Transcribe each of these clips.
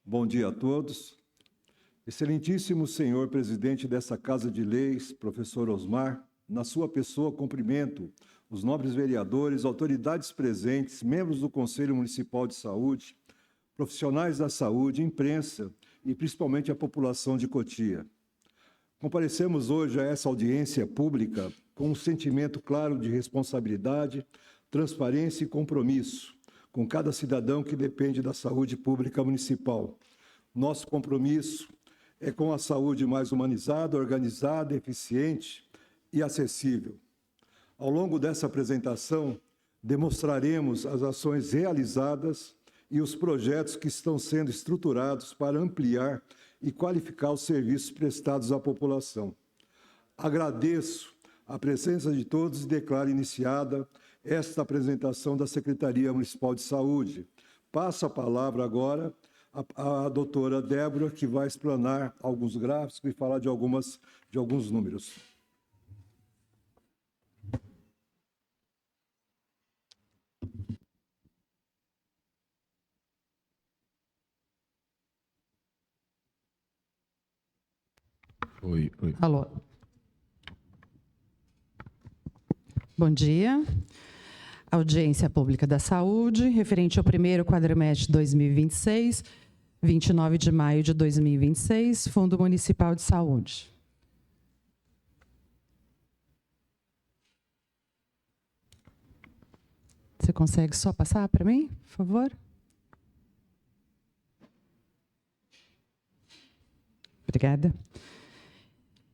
Bom dia a todos. Excelentíssimo senhor presidente dessa Casa de Leis, professor Osmar, na sua pessoa cumprimento os nobres vereadores, autoridades presentes, membros do Conselho Municipal de Saúde, profissionais da saúde, imprensa e principalmente a população de Cotia. Comparecemos hoje a essa audiência pública com um sentimento claro de responsabilidade, transparência e compromisso com cada cidadão que depende da saúde pública municipal. Nosso compromisso é com a saúde mais humanizada, organizada, eficiente e acessível. Ao longo dessa apresentação, demonstraremos as ações realizadas e os projetos que estão sendo estruturados para ampliar e qualificar os serviços prestados à população. Agradeço a presença de todos e declaro iniciada esta apresentação da Secretaria Municipal de Saúde. Passo a palavra agora à doutora Débora, que vai explanar alguns gráficos e falar de alguns números. Oi. Alô. Bom dia. Audiência Pública da Saúde, referente ao primeiro quadrimestre de 2026, 29 de maio de 2026, Fundo Municipal de Saúde. Você consegue só passar para mim, por favor? Obrigada.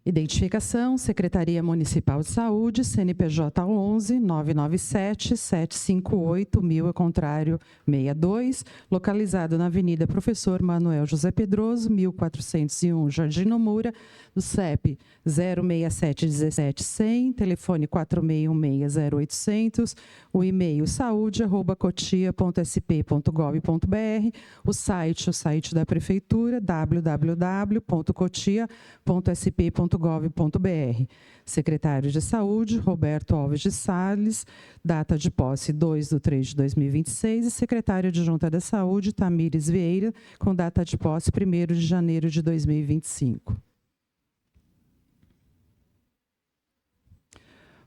Identificação, Secretaria Municipal de Saúde, CNPJ 11 997 758 1000, ao contrário 62, localizado na Avenida Professor Manuel José Pedroso, 1401, Jardim Nomura, do CEP 06717-100, telefone 4616-0800, o e-mail saúde@cotia.sp.gov.br, o site da Prefeitura, www.cotia.sp.gov.br. Secretário de Saúde, Roberto Alves de Salles, data de posse 2/3/2026, e secretário adjunta da Saúde, Tamires Vieira, com data de posse 1º de janeiro de 2025.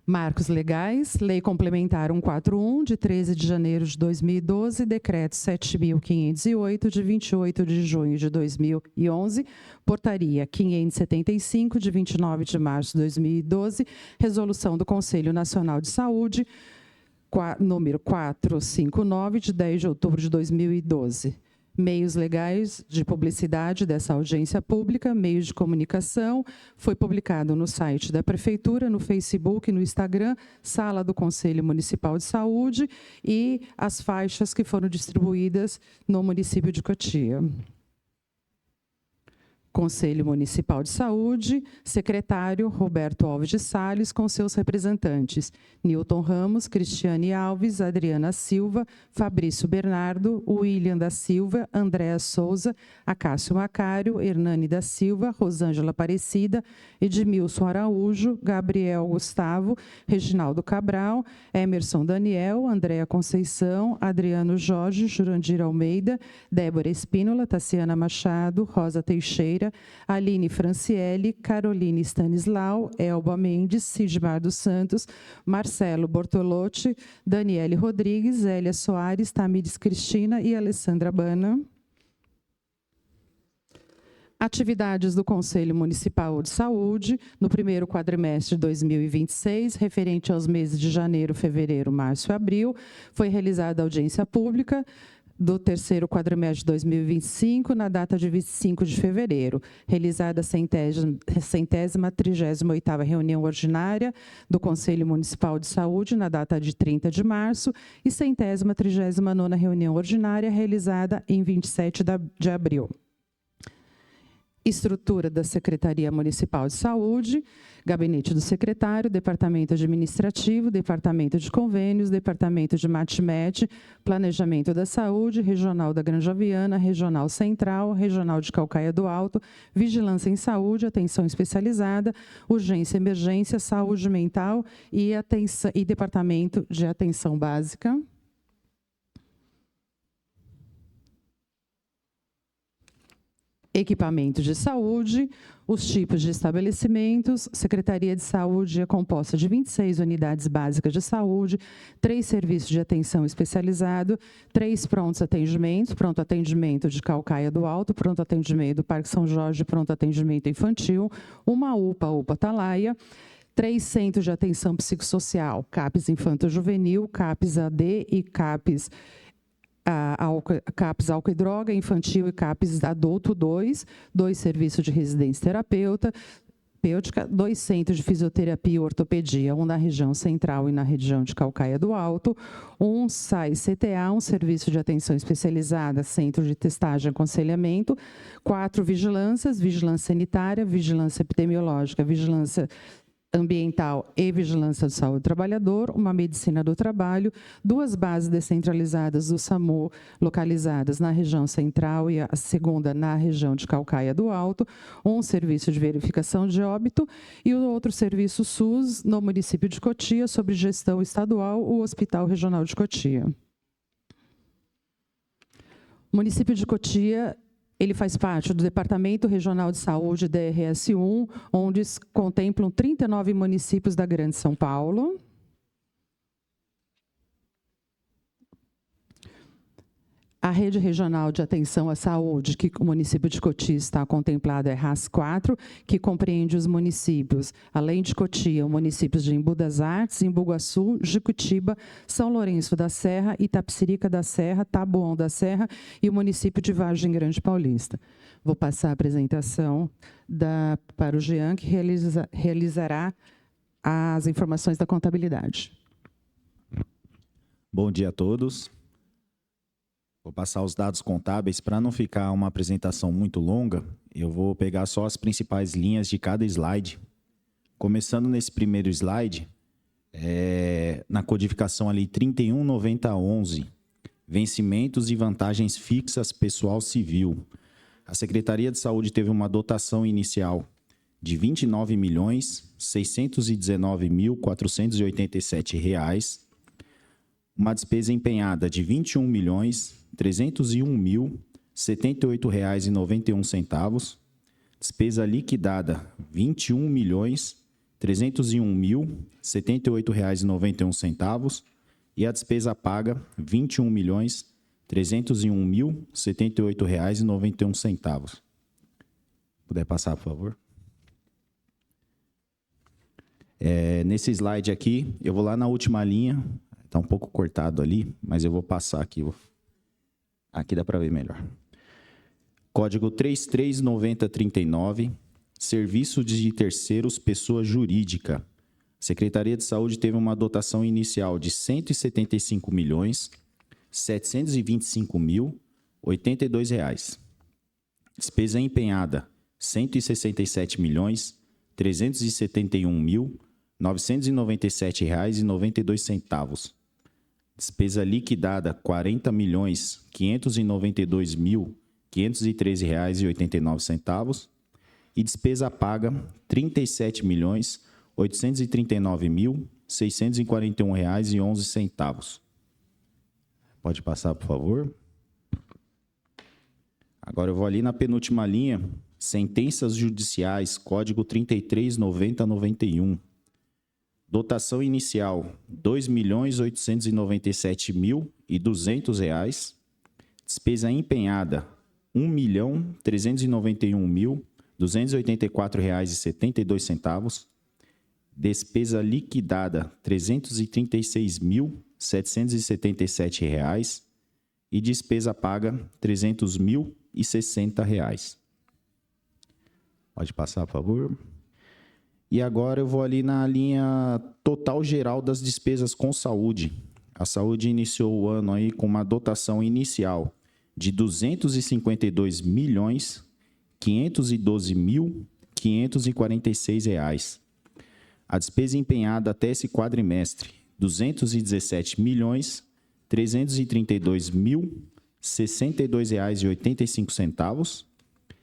Marcos legais, Lei Complementar 141, de 13 de janeiro de 2012, Decreto 7.508, de 28 de junho de 2011, Portaria 575, de 29 de março de 2012, Resolução do Conselho Nacional de Saúde, número 459, de 10 de outubro de 2012. Meios legais de publicidade dessa audiência pública, meios de comunicação, foi publicado no site da Prefeitura, no Facebook, no Instagram, Sala do Conselho Municipal de Saúde e as faixas que foram distribuídas no município de Cotia. Conselho Municipal de Saúde, secretário Roberto Alves de Salles, com seus representantes, Nilton Ramos, Cristiane Alves, Adriana Silva, Fabrício Bernardo, William da Silva, Andréa Souza, Acácio Macário, Hernani da Silva, Rosângela Aparecida, Edmilson Araújo, Gabriel Gustavo, Reginaldo Cabral, Emerson Daniel, Andréa Conceição, Adriano Jorge, Jurandir Almeida, Débora Espínola, Tassiana Machado, Rosa Teixeira, Aline Franciele, Caroline Stanislau, Elba Mendes, Sidmar dos Santos, Marcelo Bortolotti, Daniele Rodrigues, Zélia Soares, Tamires Cristina e Alessandra Bana. Atividades do Conselho Municipal de Saúde, no primeiro quadrimestre de 2026, referente aos meses de janeiro, fevereiro, março e abril, foi realizada a audiência pública do terceiro quadrimestre de 2025, na data de 25 de fevereiro, realizada a 138ª reunião ordinária do Conselho Municipal de Saúde, na data de 30 de março, e 139ª reunião ordinária, realizada em 27 de abril. Estrutura da Secretaria Municipal de Saúde, Gabinete do Secretário, Departamento Administrativo, Departamento de Convênios, Departamento de Matmed, Planejamento da Saúde, Regional da Granja Viana, Regional Central, Regional de Calcaia do Alto, Vigilância em Saúde, Atenção Especializada, Urgência e Emergência, Saúde Mental e Departamento de Atenção Básica. Equipamentos de saúde, os tipos de estabelecimentos. Secretaria de Saúde é composta de 26 unidades básicas de saúde, 3 serviços de atenção especializado, 3 prontos atendimentos, pronto atendimento de Calcaia do Alto, pronto atendimento do Parque São Jorge, pronto atendimento infantil, uma UPA Atalaia, 3 centros de atenção psicossocial, CAPS Infanto-Juvenil, CAPS AD e CAPS CAPS Álcool e Droga Infantil e CAPS Adulto 2, 2 serviços de residência terapêutica, 2 centros de fisioterapia e ortopedia, um na região central e na região de Calcaia do Alto, um SAI CTA, um serviço de atenção especializada, centro de testagem e aconselhamento, 4 vigilâncias, vigilância sanitária, vigilância epidemiológica, vigilância ambiental e vigilância de saúde do trabalhador, uma medicina do trabalho, 2 bases descentralizadas do SAMU localizadas na região central e a segunda na região de Calcaia do Alto, um serviço de verificação de óbito e o outro serviço SUS no município de Cotia, sob gestão estadual, o Hospital Regional de Cotia. O município de Cotia, ele faz parte do Departamento Regional de Saúde, DRS1, onde contemplam 39 municípios da Grande São Paulo. A rede regional de atenção à saúde, que o município de Cotia está contemplado, é RAS 4, que compreende os municípios, além de Cotia, os municípios de Embu das Artes, Embu-Guaçu, Jicutiba, São Lourenço da Serra, Itapecerica da Serra, Taboão da Serra e o município de Vargem Grande Paulista. Vou passar a apresentação para o Jean, que realizará as informações da contabilidade. Bom dia a todos. Vou passar os dados contábeis. Para não ficar uma apresentação muito longa, eu vou pegar só as principais linhas de cada slide. Começando nesse primeiro slide, na codificação ali 31.90.11, vencimentos e vantagens fixas pessoal civil. A Secretaria de Saúde teve uma dotação inicial de R$ 29.619.487, uma despesa empenhada de R$ 21.301.078,91, despesa liquidada R$ 21.301.078,91 e a despesa paga R$ 21.301.078,91. Puder passar, por favor. Nesse slide aqui, eu vou lá na última linha, está um pouco cortado ali, mas eu vou passar aqui. Aqui dá para ver melhor. Código 339039, Serviço de Terceiros, Pessoa Jurídica. Secretaria de Saúde teve uma dotação inicial de R$ 175.725.082. Despesa empenhada, R$ 167.371.997,92. Despesa liquidada, R$ 40.592.513,89. E despesa paga, R$ 37.839.641,11. Pode passar, por favor. Agora eu vou ali na penúltima linha, sentenças judiciais, código 339091. Dotação inicial, R$ 2.897.200. Despesa empenhada, R$ 1.391.284,72. Despesa liquidada, R$ 336.777. E despesa paga, R$ 300.060. Pode passar, por favor. E agora eu vou ali na linha total geral das despesas com saúde. A saúde iniciou o ano aí com uma dotação inicial de R$ 252.512.546. A despesa empenhada até esse quadrimestre, R$ 217.062.062,85.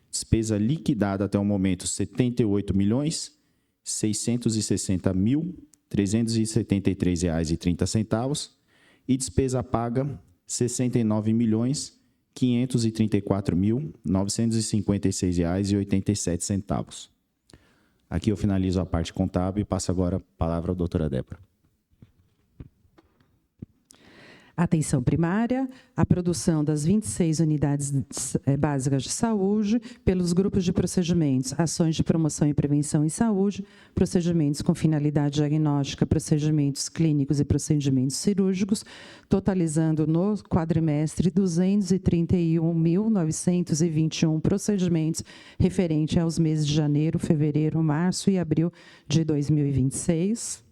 Despesa liquidada até o momento, R$ 78.660.373,30. E despesa paga, R$ 69.500.000 R$ 534.956,87. Aqui eu finalizo a parte contábil e passo agora a palavra à doutora Débora. Atenção primária, a produção das 26 unidades básicas de saúde pelos grupos de procedimentos, ações de promoção e prevenção em saúde, procedimentos com finalidade diagnóstica, procedimentos clínicos e procedimentos cirúrgicos, totalizando no quadrimestre 231.921 procedimentos referente aos meses de janeiro, fevereiro, março e abril de 2026.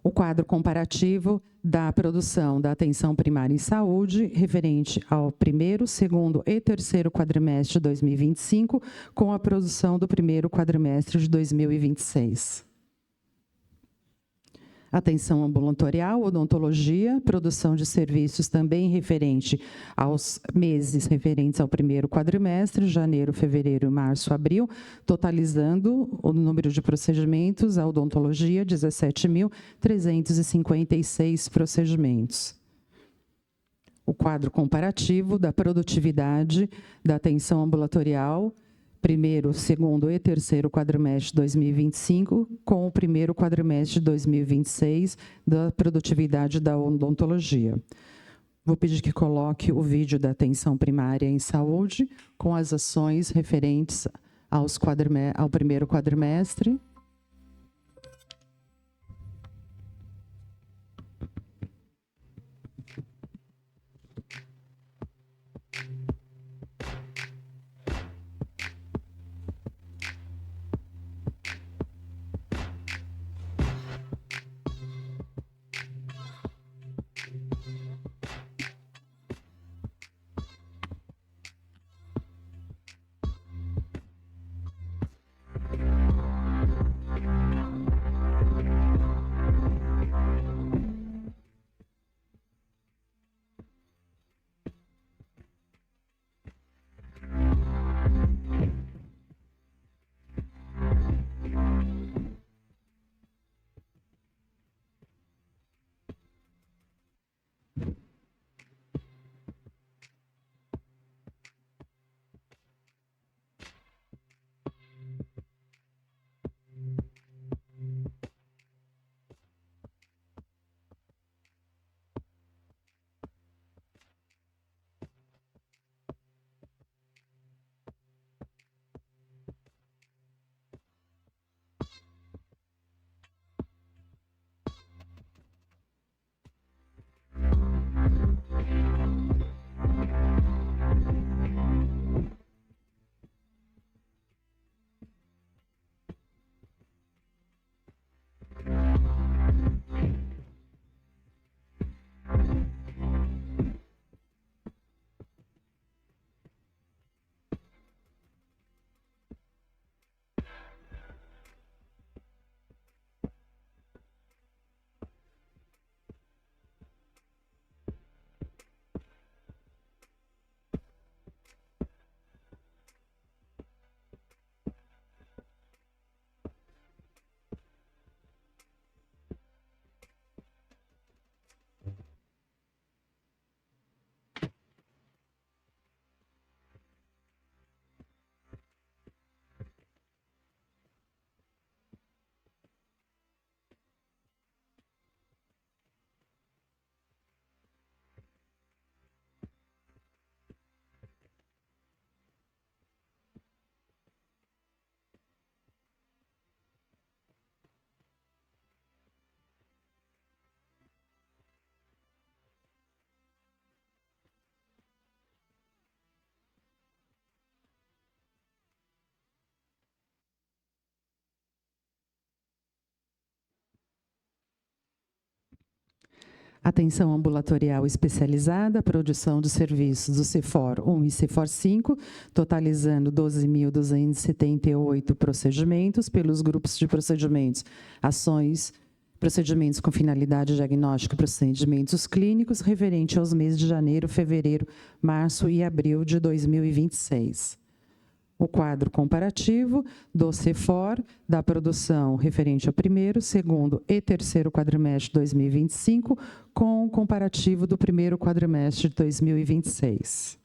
O quadro comparativo da produção da atenção primária em saúde, referente ao primeiro, segundo e terceiro quadrimestre de 2025, com a produção do primeiro quadrimestre de 2026. Atenção ambulatorial, odontologia, produção de serviços também referente aos meses referentes ao primeiro quadrimestre, janeiro, fevereiro, março, abril, totalizando o número de procedimentos, a odontologia, 17.356 procedimentos. O quadro comparativo da produtividade da atenção ambulatorial, primeiro, segundo e terceiro quadrimestre de 2025, com o primeiro quadrimestre de 2026, da produtividade da odontologia. Vou pedir que coloque o vídeo da atenção primária em saúde, com as ações referentes ao primeiro quadrimestre. Atenção ambulatorial especializada, produção de serviços do CEFOR 1 e CEFOR 5, totalizando 12.278 procedimentos pelos grupos de procedimentos, ações, procedimentos com finalidade diagnóstica e procedimentos clínicos, referente aos meses de janeiro, fevereiro, março e abril de 2026. O quadro comparativo do CEFOR, da produção referente ao primeiro, segundo e terceiro quadrimestre de 2025, com o comparativo do primeiro quadrimestre de 2026.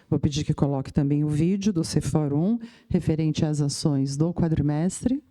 Vou pedir que coloque também o vídeo do CEFOR 1, referente às ações do quadrimestre.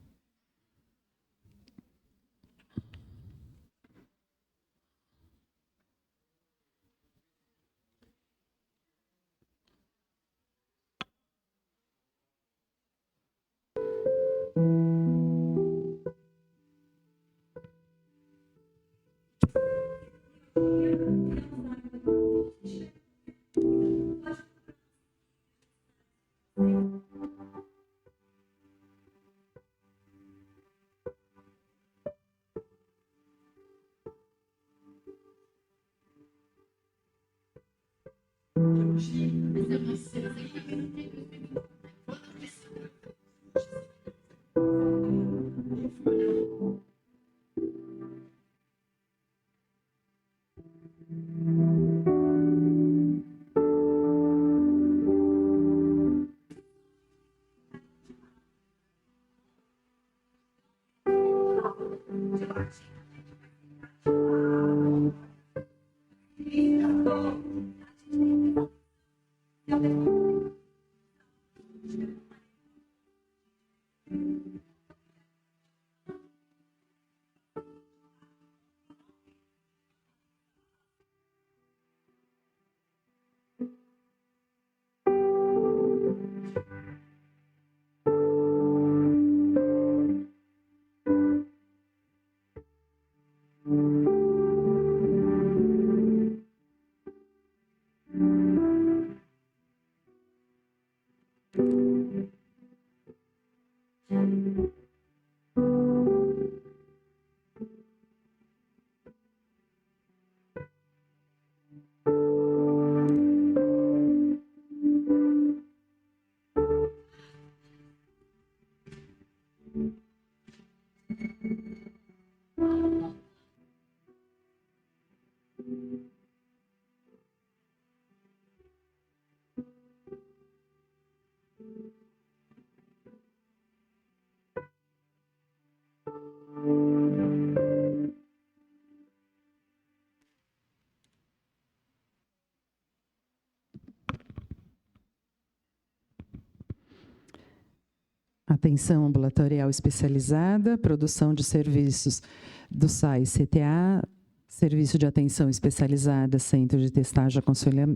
Atenção ambulatorial especializada, produção de serviços do SAI CTA, Serviço de Atenção Especializada, Centro de Testagem e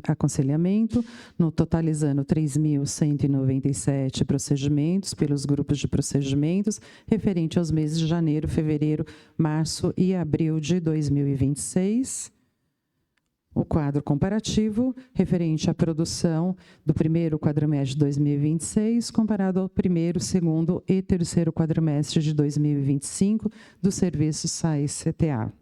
Aconselhamento, no totalizando 3.197 procedimentos pelos grupos de procedimentos, referente aos meses de janeiro, fevereiro, março e abril de 2026. O quadro comparativo, referente à produção do primeiro quadrimestre de 2026, comparado ao primeiro, segundo e terceiro quadrimestre de 2025 do serviço SAI-CTA.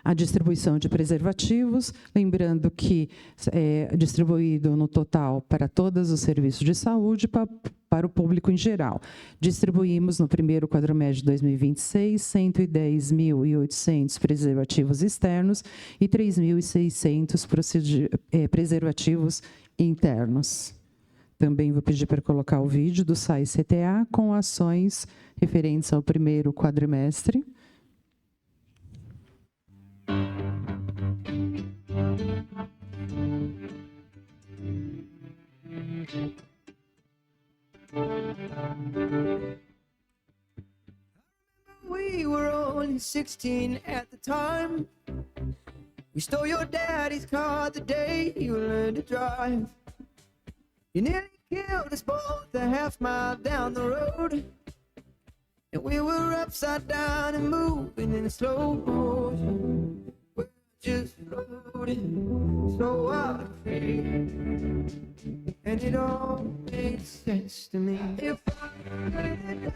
A distribuição de preservativos, lembrando que é distribuído no total para todos os serviços de saúde, para o público em geral. Distribuímos no primeiro quadrimestre de 2026, 110.800 preservativos externos e 3.600 preservativos internos. Também vou pedir para colocar o vídeo do SAI-CTA com ações referentes ao primeiro quadrimestre. We were only 16 at the time. We stole your daddy's car the day you learned to drive. You nearly killed us both a half-mile down the road. And we were upside down and moving in slow motion. We're just floating so out of faith. And it all made sense to me. If I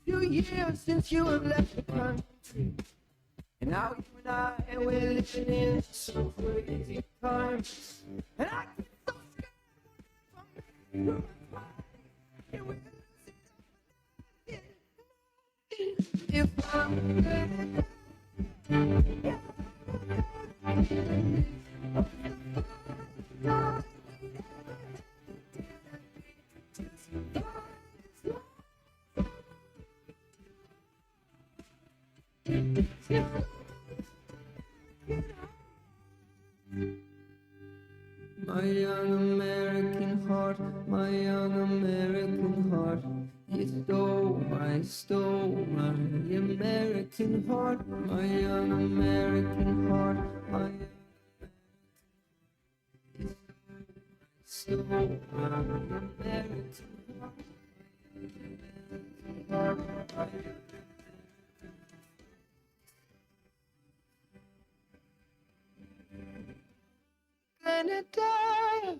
few years since you have left the country, And now you and I, we're living in some crazy times. And I get so scared from if I'm my young American heart, my young American heart. You stole my American heart, my young American heart, my you stole my American heart. Gonna die.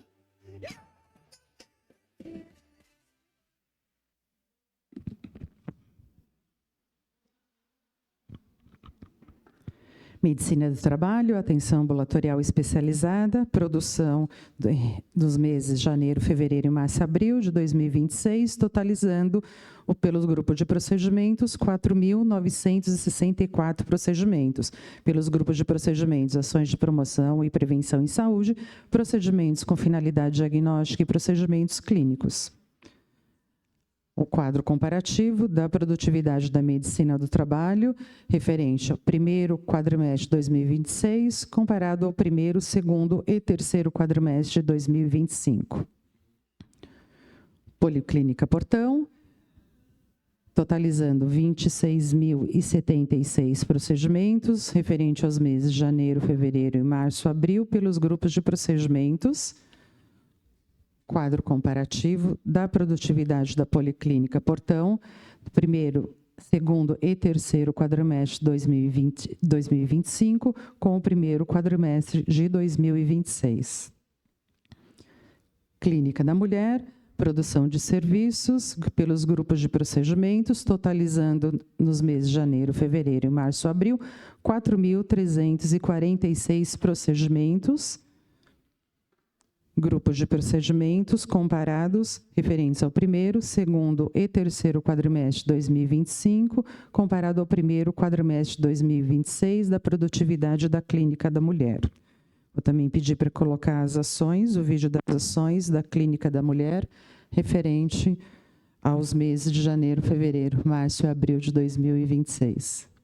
Medicina do trabalho, atenção ambulatorial especializada, produção dos meses de janeiro, fevereiro, março e abril de 2026, totalizando pelos grupos de procedimentos 4.964 procedimentos. Pelos grupos de procedimentos, ações de promoção e prevenção em saúde, procedimentos com finalidade diagnóstica e procedimentos clínicos. O quadro comparativo da produtividade da medicina do trabalho, referente ao primeiro quadrimestre de 2026, comparado ao primeiro, segundo e terceiro quadrimestre de 2025. Policlínica Portão, totalizando 26.076 procedimentos, referente aos meses de janeiro, fevereiro e março, abril, pelos grupos de procedimentos. Quadro comparativo da produtividade da Policlínica Portão, primeiro, segundo e terceiro quadrimestre de 2025, com o primeiro quadrimestre de 2026. Clínica da Mulher, produção de serviços pelos grupos de procedimentos, totalizando nos meses de janeiro, fevereiro e março, abril, 4.346 procedimentos. Grupos de procedimentos comparados, referentes ao primeiro, segundo e terceiro quadrimestre de 2025, comparado ao primeiro quadrimestre de 2026, da produtividade da Clínica da Mulher. Vou também pedir para colocar as ações, o vídeo das ações da Clínica da Mulher, referente aos meses de janeiro, fevereiro, março e abril de 2026.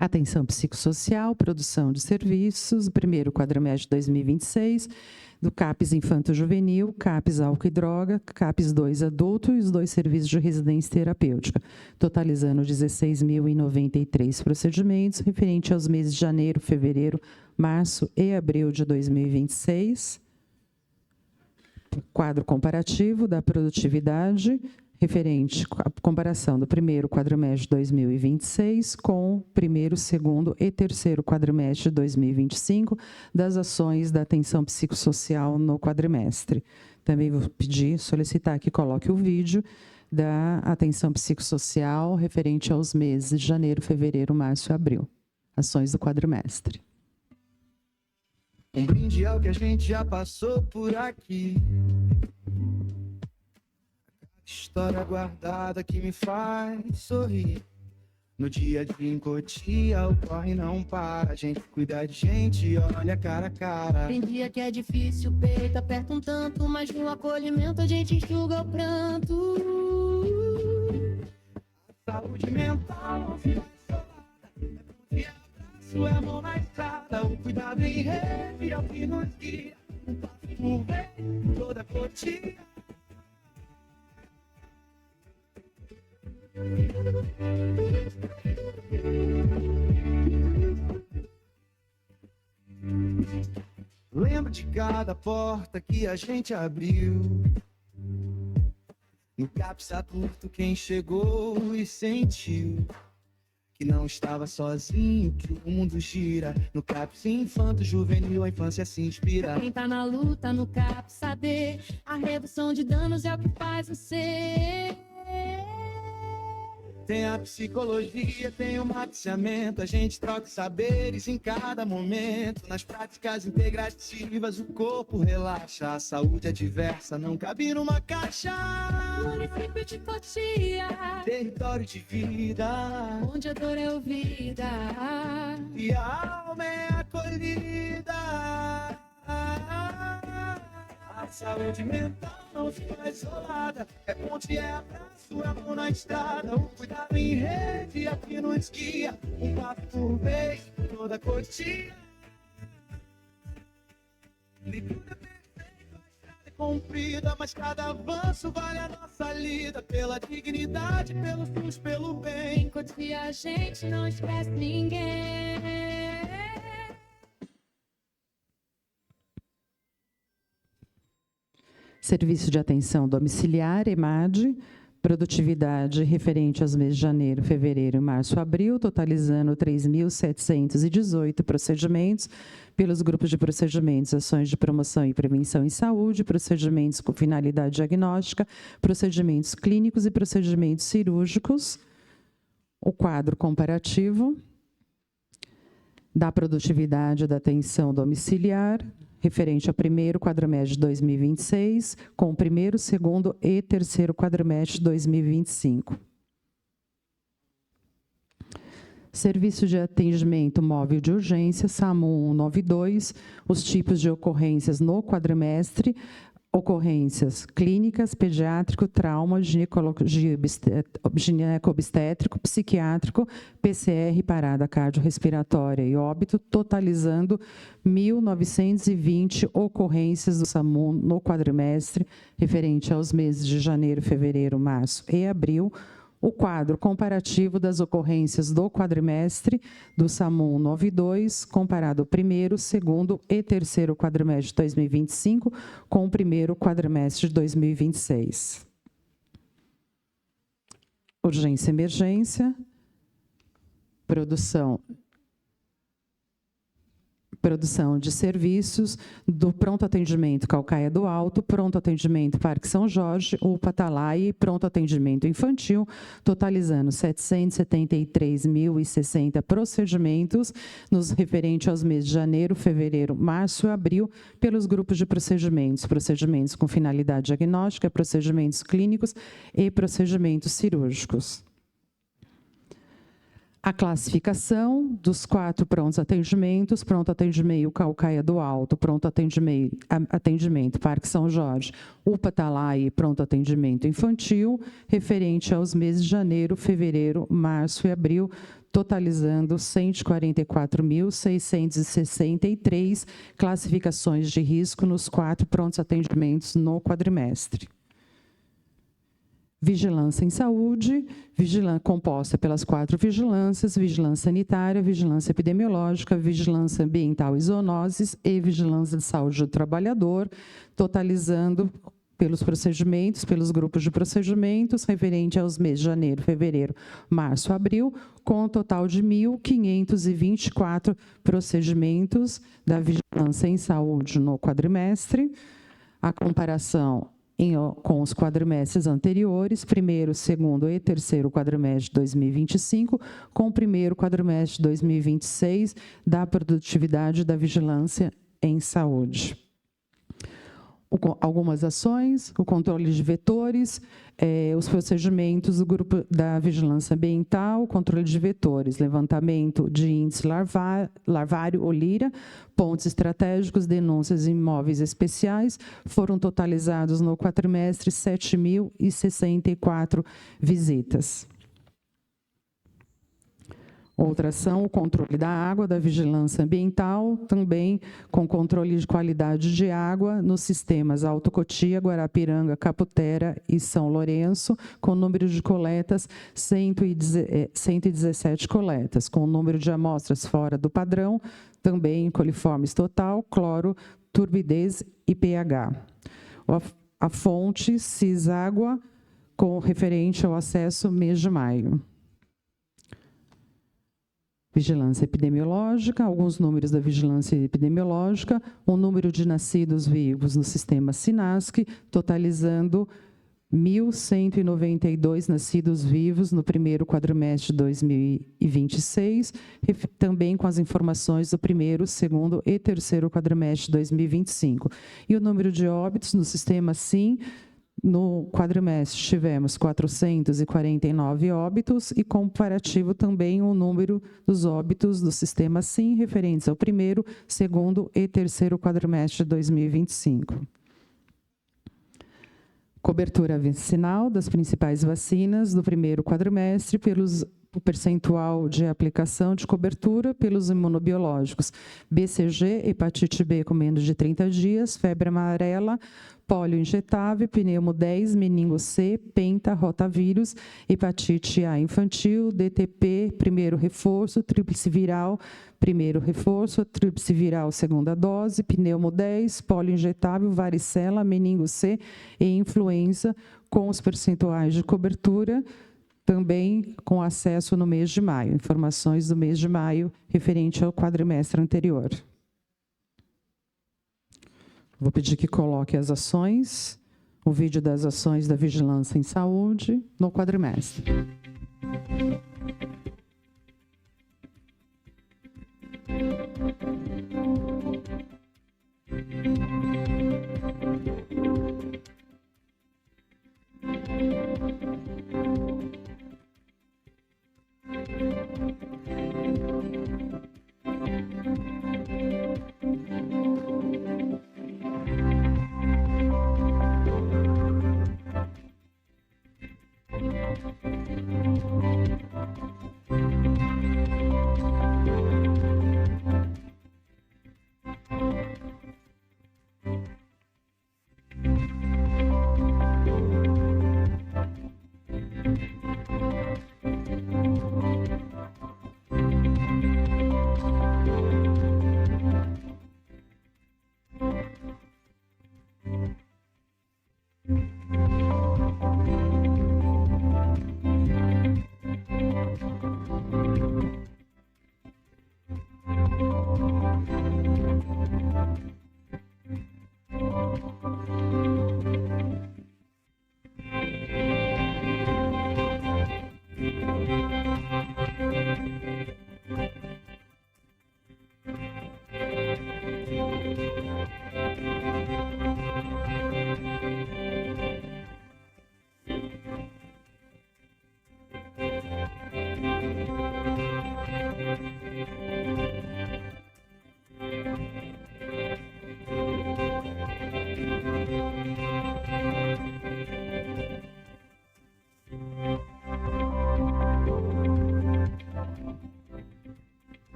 Atenção psicossocial, produção de serviços, primeiro quadrimestre de 2026, do CAPES Infanto Juvenil, CAPES Álcool e Droga, CAPES 2 Adulto e os 2 serviços de residência terapêutica, totalizando 16.093 procedimentos, referente aos meses de janeiro, fevereiro, março e abril de 2026. Quadro comparativo da produtividade, referente à comparação do primeiro quadrimestre de 2026 com o primeiro, segundo e terceiro quadrimestre de 2025 das ações da atenção psicossocial no quadrimestre. Também vou solicitar que coloque o vídeo da atenção psicossocial referente aos meses de janeiro, fevereiro, março e abril. Ações do quadrimestre. Um brinde ao que a gente já passou por aqui. História guardada que me faz sorrir. No dia a dia em Cotia, o corre não para. A gente cuida de gente, olha cara a cara. Tem dia que é difícil, o peito aperta um tanto, mas no acolhimento a gente enxuga o pranto. A saúde mental não fica isolada. É bom ter abraço, é a mão na estrada. O cuidado em rede é o que nos guia. Um passo por vez, toda Cotia. Lembra de cada porta que a gente abriu. No CAPES Adulto quem chegou e sentiu que não estava sozinho, que o mundo gira. No CAPES Infanto Juvenil a infância se inspira. Quem tá na luta no CAPES AD, a redução de danos é o que faz você. Tem a psicologia, tem o mapeamento, a gente troca saberes em cada momento. Nas práticas integrativas o corpo relaxa, a saúde é diversa, não cabe numa caixa. Município de Cotia, Território de vida, onde a dor é ouvida. e a alma é acolhida. A saúde mental não fica isolada. É ponte, é abraço, é amor na estrada. O cuidado em rede aqui nos guia. Um passo por vez, toda Cotia. Leitura perfeita, a estrada é comprida, mas cada avanço vale a nossa lida. Pela dignidade, pelo SUS, pelo bem. Em Cotia a gente não esquece ninguém. Serviço de atenção domiciliar, EMAD, produtividade referente aos meses de janeiro, fevereiro, março, abril, totalizando 3.718 procedimentos pelos grupos de procedimentos, ações de promoção e prevenção em saúde, procedimentos com finalidade diagnóstica, procedimentos clínicos e procedimentos cirúrgicos. O quadro comparativo da produtividade da atenção domiciliar, referente ao primeiro quadrimestre de 2026, com o primeiro, segundo e terceiro quadrimestre de 2025. Serviço de atendimento móvel de urgência, SAMU 192, os tipos de ocorrências no quadrimestre, ocorrências clínicas, pediátrico, trauma, gineco-obstétrico, psiquiátrico, PCR, parada cardiorrespiratória e óbito, totalizando 1.920 ocorrências do SAMU no quadrimestre, referente aos meses de janeiro, fevereiro, março e abril. O quadro comparativo das ocorrências do quadrimestre do SAMU 92, comparado ao primeiro, segundo e terceiro quadrimestre de 2025 com o primeiro quadrimestre de 2026. Urgência e emergência, produção de serviços do pronto atendimento Calcaia do Alto, pronto atendimento Parque São Jorge, UPA Atalaia e pronto atendimento infantil, totalizando 773.060 procedimentos nos referente aos meses de janeiro, fevereiro, março e abril, pelos grupos de procedimentos, procedimentos com finalidade diagnóstica, procedimentos clínicos e procedimentos cirúrgicos. A classificação dos 4 prontos atendimentos: pronto atendimento Calcaia do Alto, pronto atendimento Parque São Jorge, UPA Atalaia, pronto atendimento infantil, referente aos meses de janeiro, fevereiro, março e abril, totalizando 144.663 classificações de risco nos 4 prontos atendimentos no quadrimestre. Vigilância em saúde, composta pelas 4 vigilâncias: vigilância sanitária, vigilância epidemiológica, vigilância ambiental e zoonoses e vigilância de saúde do trabalhador, totalizando pelos procedimentos, pelos grupos de procedimentos, referente aos meses de janeiro, fevereiro, março, abril, com um total de 1.524 procedimentos da vigilância em saúde no quadrimestre. A comparação com os quadrimestres anteriores, primeiro, segundo e terceiro quadrimestre de 2025, com o primeiro quadrimestre de 2026, da produtividade da vigilância em saúde. Algumas ações: o controle de vetores, os procedimentos do grupo da vigilância ambiental, controle de vetores, levantamento de índice larvário ou LIRA, pontos estratégicos, denúncias em imóveis especiais, foram totalizados no quadrimestre 7.064 visitas. Outra ação: o controle da água, da vigilância ambiental, também com controle de qualidade de água nos sistemas Alto Cotia, Guarapiranga, Caputera e São Lourenço, com número de coletas 117 coletas, com número de amostras fora do padrão, também coliformes total, cloro, turbidez e pH. A fonte Ciságua, com referente ao acesso mês de maio. Vigilância epidemiológica, alguns números da vigilância epidemiológica: o número de nascidos vivos no sistema SINASC, totalizando 1.192 nascidos vivos no primeiro quadrimestre de 2026, também com as informações do primeiro, segundo e terceiro quadrimestre de 2025. E o número de óbitos no sistema SIM: no quadrimestre tivemos 449 óbitos, e comparativo também o número dos óbitos do sistema SIM referentes ao primeiro, segundo e terceiro quadrimestre de 2025. Cobertura vacinal das principais vacinas do primeiro quadrimestre o percentual de aplicação de cobertura pelos imunobiológicos: BCG, hepatite B com menos de 30 dias, febre amarela, pólio injetável, pneumo 10, meningo C, penta, rotavírus, hepatite A infantil, DTP, primeiro reforço, tríplice viral, primeiro reforço, tríplice viral, segunda dose, pneumo 10, pólio injetável, varicela, meningo C e influenza, com os percentuais de cobertura também com acesso no mês de maio. Informações do mês de maio referente ao quadrimestre anterior. Vou pedir que coloque as ações, o vídeo das ações da vigilância em saúde no quadrimestre.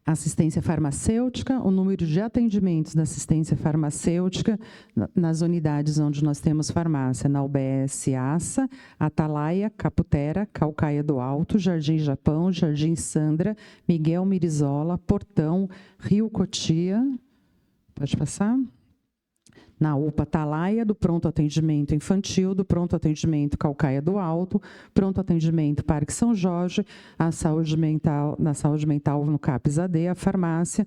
Assistência farmacêutica, o número de atendimentos da assistência farmacêutica nas unidades onde nós temos farmácia, na UBS Aça, Atalaia, Caputera, Caucaia do Alto, Jardim Japão, Jardim Sandra, Miguel Mirizola, Portão, Rio Cotia. Pode passar? Na UPA Atalaia, do pronto atendimento infantil, do pronto atendimento Caucaia do Alto, pronto atendimento Parque São Jorge, a saúde mental, na saúde mental no CAPS AD, a farmácia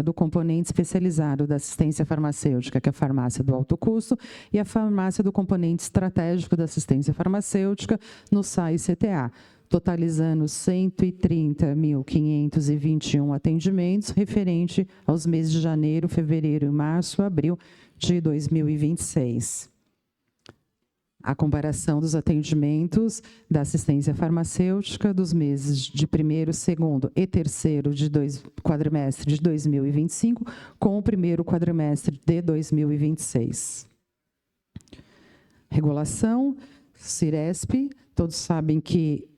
do componente especializado da assistência farmacêutica, que é a farmácia do alto custo, e a farmácia do componente estratégico da assistência farmacêutica no SAI CTA, totalizando 130.521 atendimentos, referente aos meses de janeiro, fevereiro, março e abril de 2026. A comparação dos atendimentos da assistência farmacêutica dos meses de primeiro, segundo e terceiro quadrimestre de 2025 com o primeiro quadrimestre de 2026. Regulação, Ciresp, todos sabem que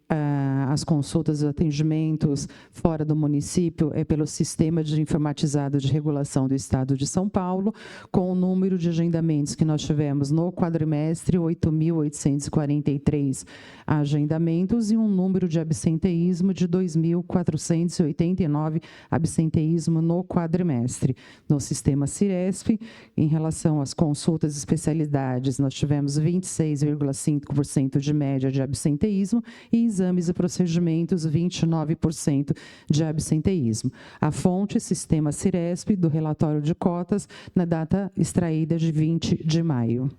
as consultas e atendimentos fora do município é pelo Sistema Informatizado de Regulação do Estado de São Paulo, com o número de agendamentos que nós tivemos no quadrimestre, 8.843 agendamentos, e um número de absenteísmo de 2.489 absenteísmo no quadrimestre. No Sistema Ciresp, em relação às consultas e especialidades, nós tivemos 26,5% de média de absenteísmo e exames e procedimentos, 29% de absenteísmo. A fonte, Sistema Ciresp, do relatório de cotas, na data extraída de 20 de maio.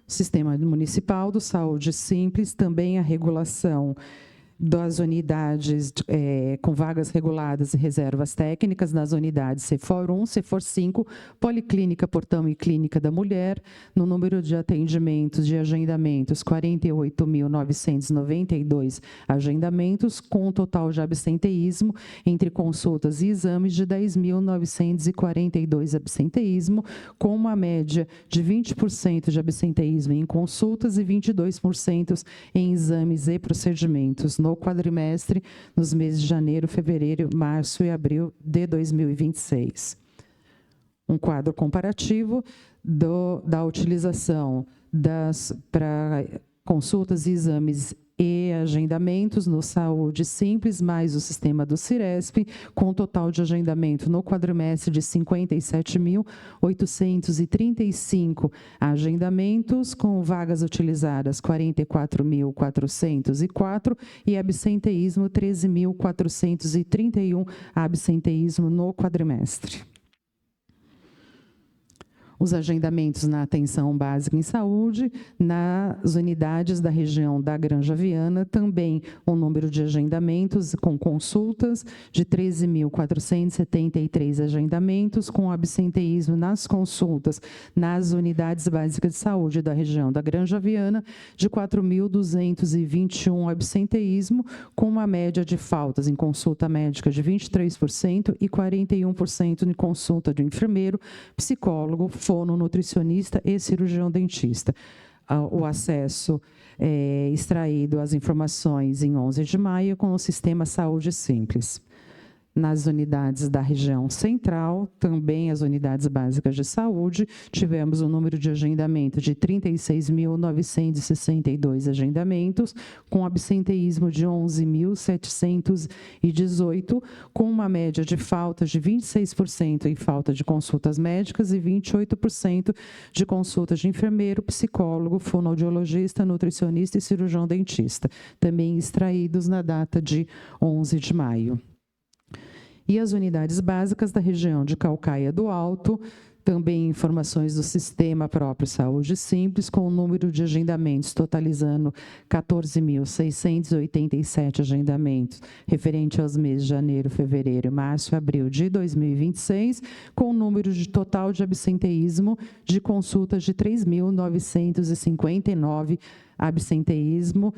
Sistema Municipal do Saúde Simples, também a regulação das unidades com vagas reguladas e reservas técnicas nas unidades CEFOR 1, CEFOR 5, Policlínica Portão e Clínica da Mulher, no número de atendimentos de agendamentos, 48.992 agendamentos, com um total de absenteísmo entre consultas e exames de 10.942 absenteísmo, com uma média de 20% de absenteísmo em consultas e 22% em exames e procedimentos no quadrimestre, nos meses de janeiro, fevereiro, março e abril de 2026. Um quadro comparativo da utilização para consultas e exames e agendamentos no Saúde Simples, mais o sistema do Ciresp, com um total de agendamento no quadrimestre de 57.835 agendamentos, com vagas utilizadas 44.404 e absenteísmo 13.431 absenteísmo no quadrimestre. Os agendamentos na atenção básica em saúde, nas unidades da região da Granja Viana, também um número de agendamentos com consultas de 13.473 agendamentos, com absenteísmo nas consultas nas unidades básicas de saúde da região da Granja Viana de 4.221 absenteísmo, com uma média de faltas em consulta médica de 23% e 41% em consulta de enfermeiro, psicólogo, fono, nutricionista e cirurgião dentista. O acesso extraído às informações em 11 de maio com o Sistema Saúde Simples. Nas unidades da região central, também as unidades básicas de saúde, tivemos um número de agendamento de 36.962 agendamentos, com absenteísmo de 11.718, com uma média de faltas de 26% em falta de consultas médicas e 28% de consultas de enfermeiro, psicólogo, fonoaudiologista, nutricionista e cirurgião dentista, também extraídos na data de 11 de maio. E as unidades básicas da região de Caucaia do Alto, também informações do Sistema próprio Saúde Simples, com o número de agendamentos totalizando 14.687 agendamentos, referente aos meses de janeiro, fevereiro, março e abril de 2026, com o número de total de absenteísmo de consultas de 3.959 absenteísmo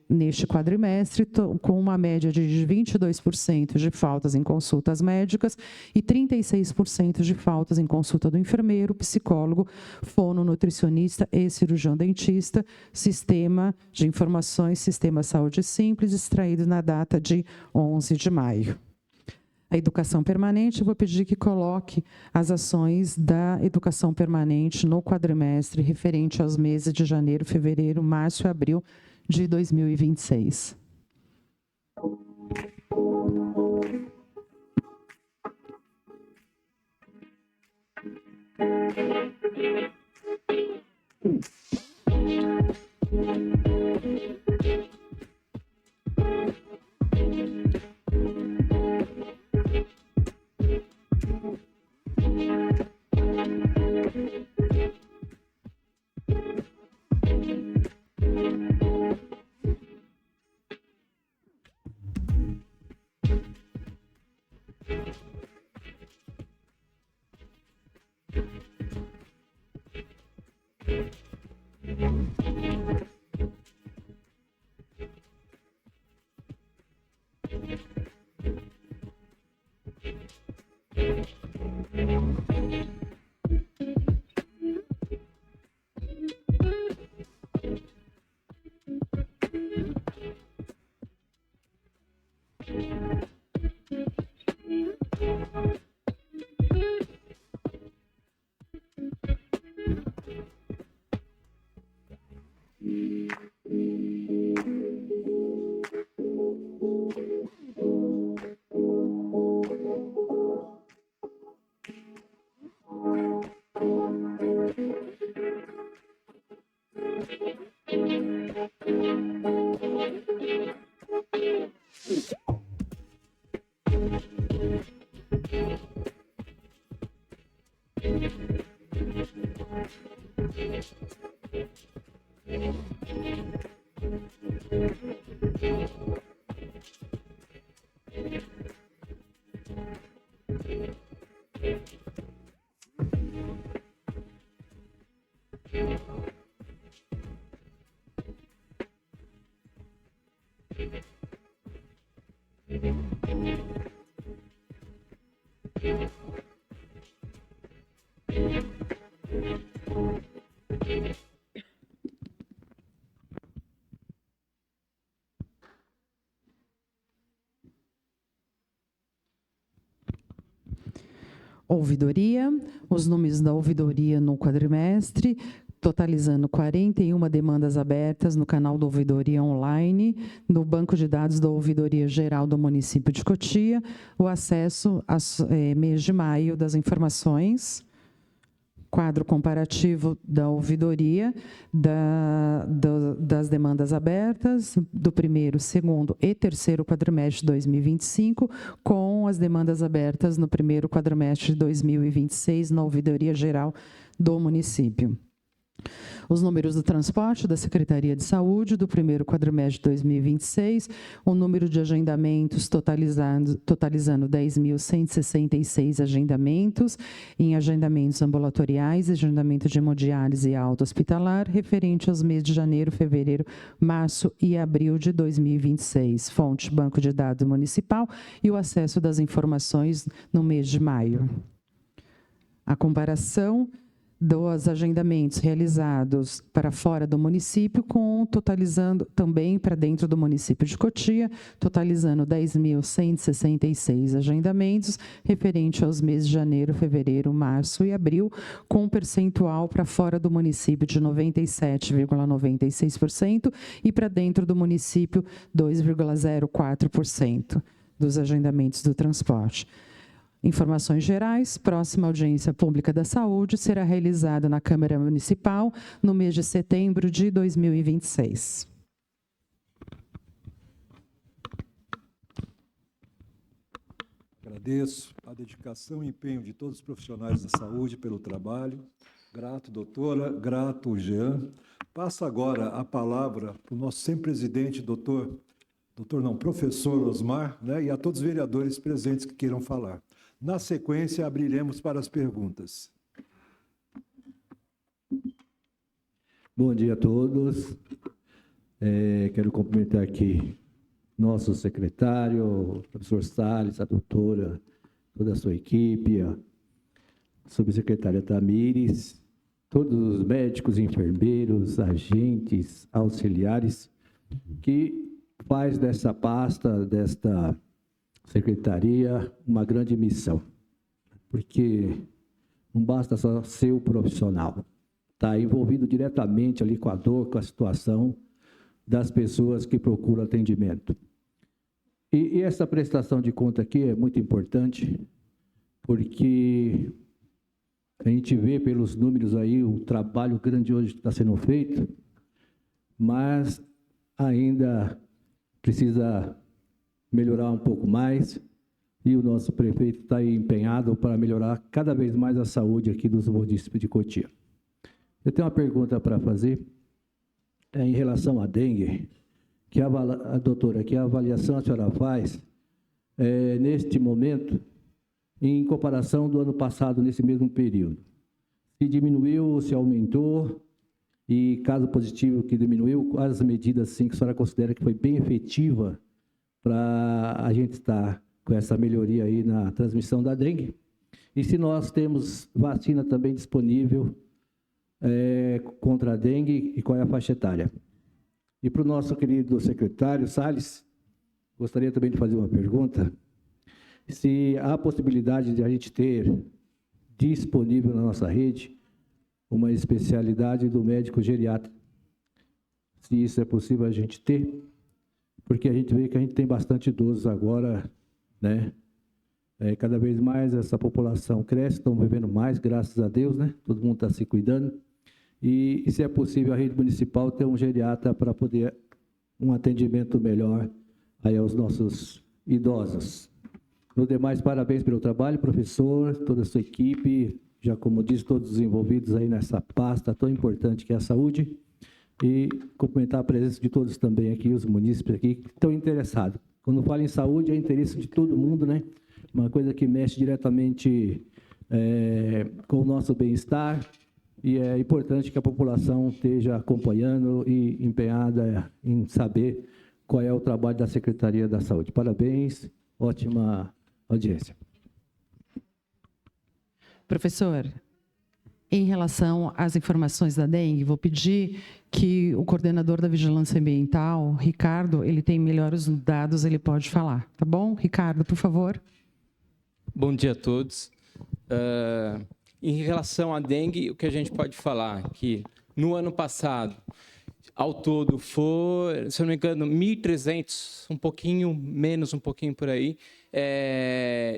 neste quadrimestre, com uma média de 22% de faltas em consultas médicas e 36% de faltas em consulta do enfermeiro, psicólogo, fono, nutricionista e cirurgião dentista, Sistema de Informações, Sistema Saúde Simples, extraído na data de 11 de maio. a educação permanente, eu vou pedir que coloque as ações da educação permanente no quadrimestre referente aos meses de janeiro, fevereiro, março e abril de 2026. Ouvidoria, os números da ouvidoria no quadrimestre, totalizando 41 demandas abertas no canal da ouvidoria online, no banco de dados da Ouvidoria Geral do município de Cotia, o acesso a mês de maio das informações, quadro comparativo da ouvidoria, das demandas abertas, do primeiro, segundo e terceiro quadrimestre de 2025, com as demandas abertas no primeiro quadrimestre de 2026, na Ouvidoria Geral do município. Os números do transporte da Secretaria de Saúde do primeiro quadrimestre de 2026, o número de agendamentos totalizando 10.166 agendamentos, em agendamentos ambulatoriais, agendamento de hemodiálise e alta hospitalar, referente aos meses de janeiro, fevereiro, março e abril de 2026. Fonte, Banco de Dados Municipal e o acesso das informações no mês de maio. A comparação dos agendamentos realizados para fora do município, totalizando também para dentro do município de Cotia, totalizando 10.166 agendamentos, referente aos meses de janeiro, fevereiro, março e abril, com um percentual para fora do município de 97,96% e para dentro do município 2,04% dos agendamentos do transporte. Informações gerais, próxima audiência pública da saúde será realizada na Câmara Municipal no mês de setembro de 2026. Agradeço a dedicação e empenho de todos os profissionais da saúde pelo trabalho. Grato, doutora, grato, Jean. Passo agora a palavra para o nosso sempre presidente, professor Osmar, né, e a todos os vereadores presentes que queiram falar. Na sequência, abriremos para as perguntas. Bom dia a todos. Quero cumprimentar aqui nosso secretário, o professor Salles, a doutora, toda a sua equipe, a subsecretária Tamires, todos os médicos, enfermeiros, agentes, auxiliares, que faz dessa pasta, desta secretaria uma grande missão, porque não basta só ser o profissional, está envolvido diretamente ali com a dor, com a situação das pessoas que procuram atendimento. E essa prestação de conta aqui é muito importante, porque a gente vê pelos números aí o trabalho grandioso que está sendo feito, mas ainda precisa melhorar um pouco mais, e o nosso prefeito está aí empenhado para melhorar cada vez mais a saúde aqui dos municípios de Cotia. Eu tenho uma pergunta para fazer, em relação à dengue, que doutora, que a avaliação a senhora faz, neste momento, em comparação do ano passado, nesse mesmo período. Se diminuiu, se aumentou, e caso positivo que diminuiu, quais as medidas assim, que a senhora considera que foi bem efetiva para a gente estar com essa melhoria aí na transmissão da dengue? E se nós temos vacina também disponível contra a dengue, e qual é a faixa etária? E para o nosso querido secretário Salles, gostaria também de fazer uma pergunta, se há a possibilidade de a gente ter disponível na nossa rede uma especialidade do médico geriatra. Se isso é possível a gente ter, porque a gente vê que a gente tem bastante idosos agora, né? Cada vez mais essa população cresce, estão vivendo mais, graças a Deus, né? Todo mundo está se cuidando. E se é possível a rede municipal ter um geriatra para poder um atendimento melhor aí aos nossos idosos. No demais, parabéns pelo trabalho, professor, toda a sua equipe, já como disse, todos os envolvidos aí nessa pasta tão importante que é a saúde, e cumprimentar a presença de todos também aqui, os munícipes aqui, que estão interessados. Quando fala em saúde, é interesse de todo mundo, né? Uma coisa que mexe diretamente com o nosso bem-estar, e é importante que a população esteja acompanhando e empenhada em saber qual é o trabalho da Secretaria da Saúde. Parabéns, ótima audiência. Professor, em relação às informações da dengue, vou pedir que o coordenador da Vigilância Ambiental, Ricardo, ele tem melhores dados, ele pode falar, tá bom? Ricardo, por favor. Bom dia a todos. Em relação à dengue, o que a gente pode falar? Que no ano passado, ao todo, foi, se eu não me engano, 1.300, um pouquinho menos, um pouquinho por aí,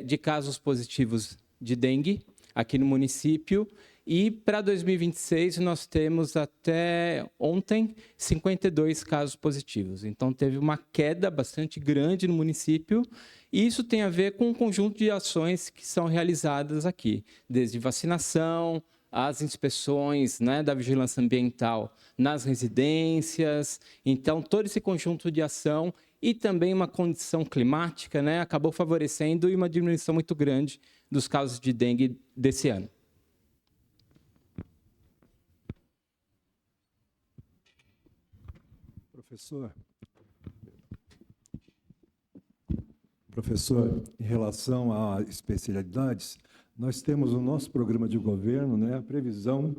de casos positivos de dengue aqui no município. E para 2026, nós temos até ontem 52 casos positivos. Então, teve uma queda bastante grande no município. E isso tem a ver com um conjunto de ações que são realizadas aqui, desde vacinação, as inspeções, né, da vigilância ambiental nas residências. Então, todo esse conjunto de ação e também uma condição climática, né, acabou favorecendo uma diminuição muito grande dos casos de dengue desse ano. Professor, em relação a especialidades, nós temos no nosso programa de governo, né, a previsão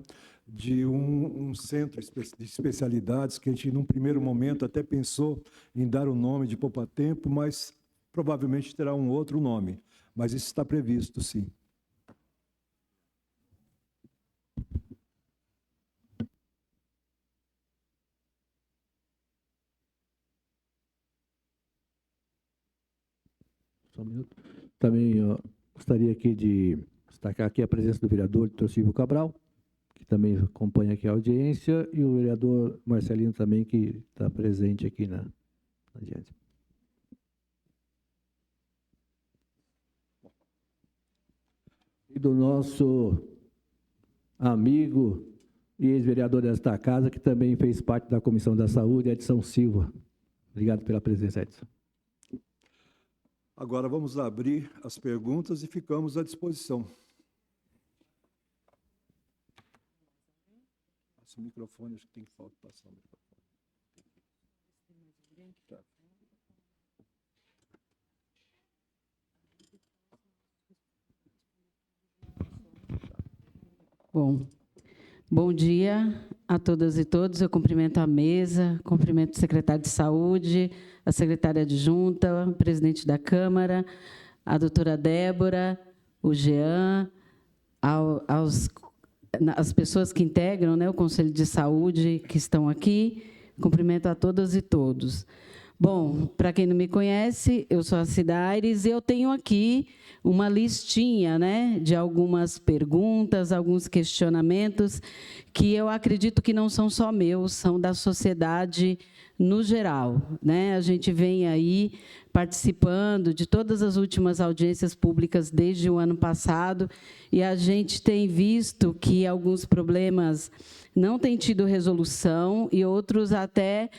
de um centro de especialidades que a gente, num primeiro momento, até pensou em dar o nome de Poupatempo, mas provavelmente terá um outro nome. Mas isso está previsto, sim. Só um minuto. Também gostaria aqui de destacar aqui a presença do vereador Dr. Silvio Cabral, que também acompanha aqui a audiência, e o vereador Marcelino também, que está presente aqui na audiência. E do nosso amigo e ex-vereador desta casa, que também fez parte da Comissão da Saúde, Edson Silva. Obrigado pela presença, Edson. Agora vamos abrir as perguntas e ficamos à disposição. Passa o microfone, acho que tem que passar o microfone. Tá. Bom dia a todas e todos. Eu cumprimento a mesa, cumprimento o secretário de Saúde, a secretária adjunta, o presidente da Câmara, a doutora Débora, o Jean, as pessoas que integram, né, o Conselho de Saúde, que estão aqui. Cumprimento a todas e todos. Bom, para quem não me conhece, eu sou a Cida Aires e eu tenho aqui uma listinha, né, de algumas perguntas, alguns questionamentos que eu acredito que não são só meus, são da sociedade no geral, né? A gente vem aí participando de todas as últimas audiências públicas desde o ano passado e a gente tem visto que alguns problemas não têm tido resolução e outros até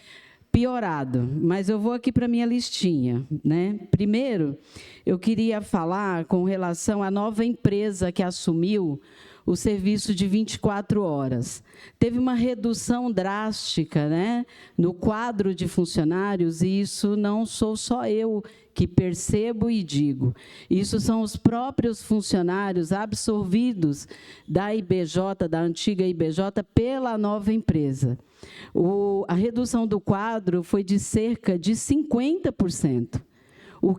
piorado, mas eu vou aqui para a minha listinha, né? Primeiro, eu queria falar com relação à nova empresa que assumiu o serviço de 24 horas. Teve uma redução drástica, né, no quadro de funcionários, e isso não sou só eu que percebo e digo. Isso são os próprios funcionários absorvidos da IBJ, da antiga IBJ, pela nova empresa. A redução do quadro foi de cerca de 50%, o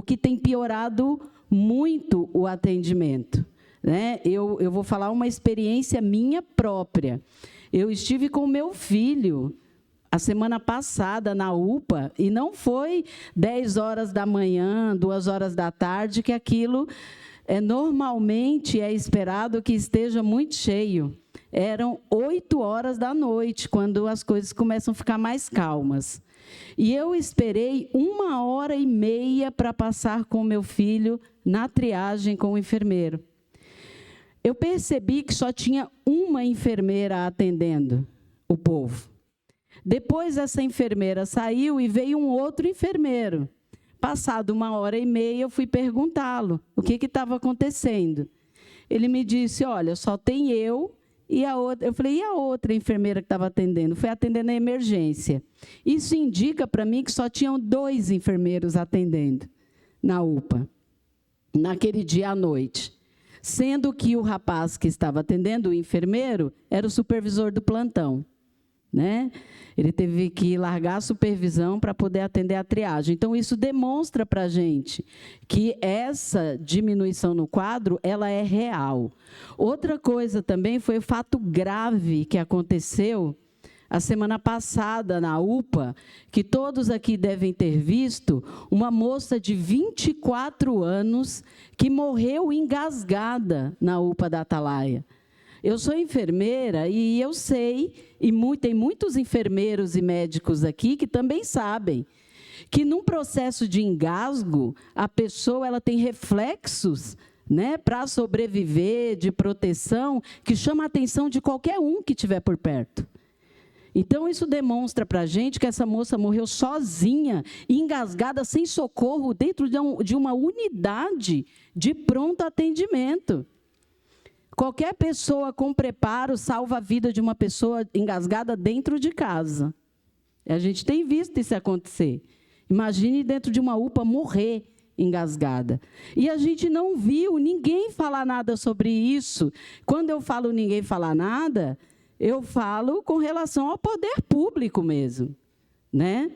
que tem piorado muito o atendimento, né? Eu vou falar uma experiência minha própria. Eu estive com o meu filho a semana passada na UPA, e não foi 10 horas da manhã, 2 horas da tarde, que aquilo normalmente é esperado que esteja muito cheio. Eram 8 horas da noite, quando as coisas começam a ficar mais calmas. E eu esperei 1h30 para passar com o meu filho na triagem com o enfermeiro. Eu percebi que só tinha uma enfermeira atendendo o povo. Depois, essa enfermeira saiu e veio um outro enfermeiro. Passado 1h30, eu fui perguntá-lo o que estava acontecendo. Ele me disse, olha, só tem eu e a outra. Eu falei, e a outra enfermeira que estava atendendo? Foi atendendo a emergência. Isso indica para mim que só tinham 2 enfermeiros atendendo na UPA, naquele dia à noite. Sendo que o rapaz que estava atendendo, o enfermeiro, era o supervisor do plantão, né? Ele teve que largar a supervisão para poder atender a triagem. Então, isso demonstra para a gente que essa diminuição no quadro, ela é real. Outra coisa também foi o fato grave que aconteceu a semana passada na UPA, que todos aqui devem ter visto, uma moça de 24 anos que morreu engasgada na UPA da Atalaia. Eu sou enfermeira e eu sei, e tem muitos enfermeiros e médicos aqui que também sabem, que num processo de engasgo, a pessoa ela tem reflexos, né, para sobreviver, de proteção, que chama a atenção de qualquer um que estiver por perto. Então, isso demonstra para a gente que essa moça morreu sozinha, engasgada, sem socorro, dentro de uma unidade de pronto atendimento. Qualquer pessoa com preparo salva a vida de uma pessoa engasgada dentro de casa. A gente tem visto isso acontecer. Imagine dentro de uma UPA morrer engasgada. E a gente não viu ninguém falar nada sobre isso. Quando eu falo ninguém falar nada, eu falo com relação ao poder público mesmo, né?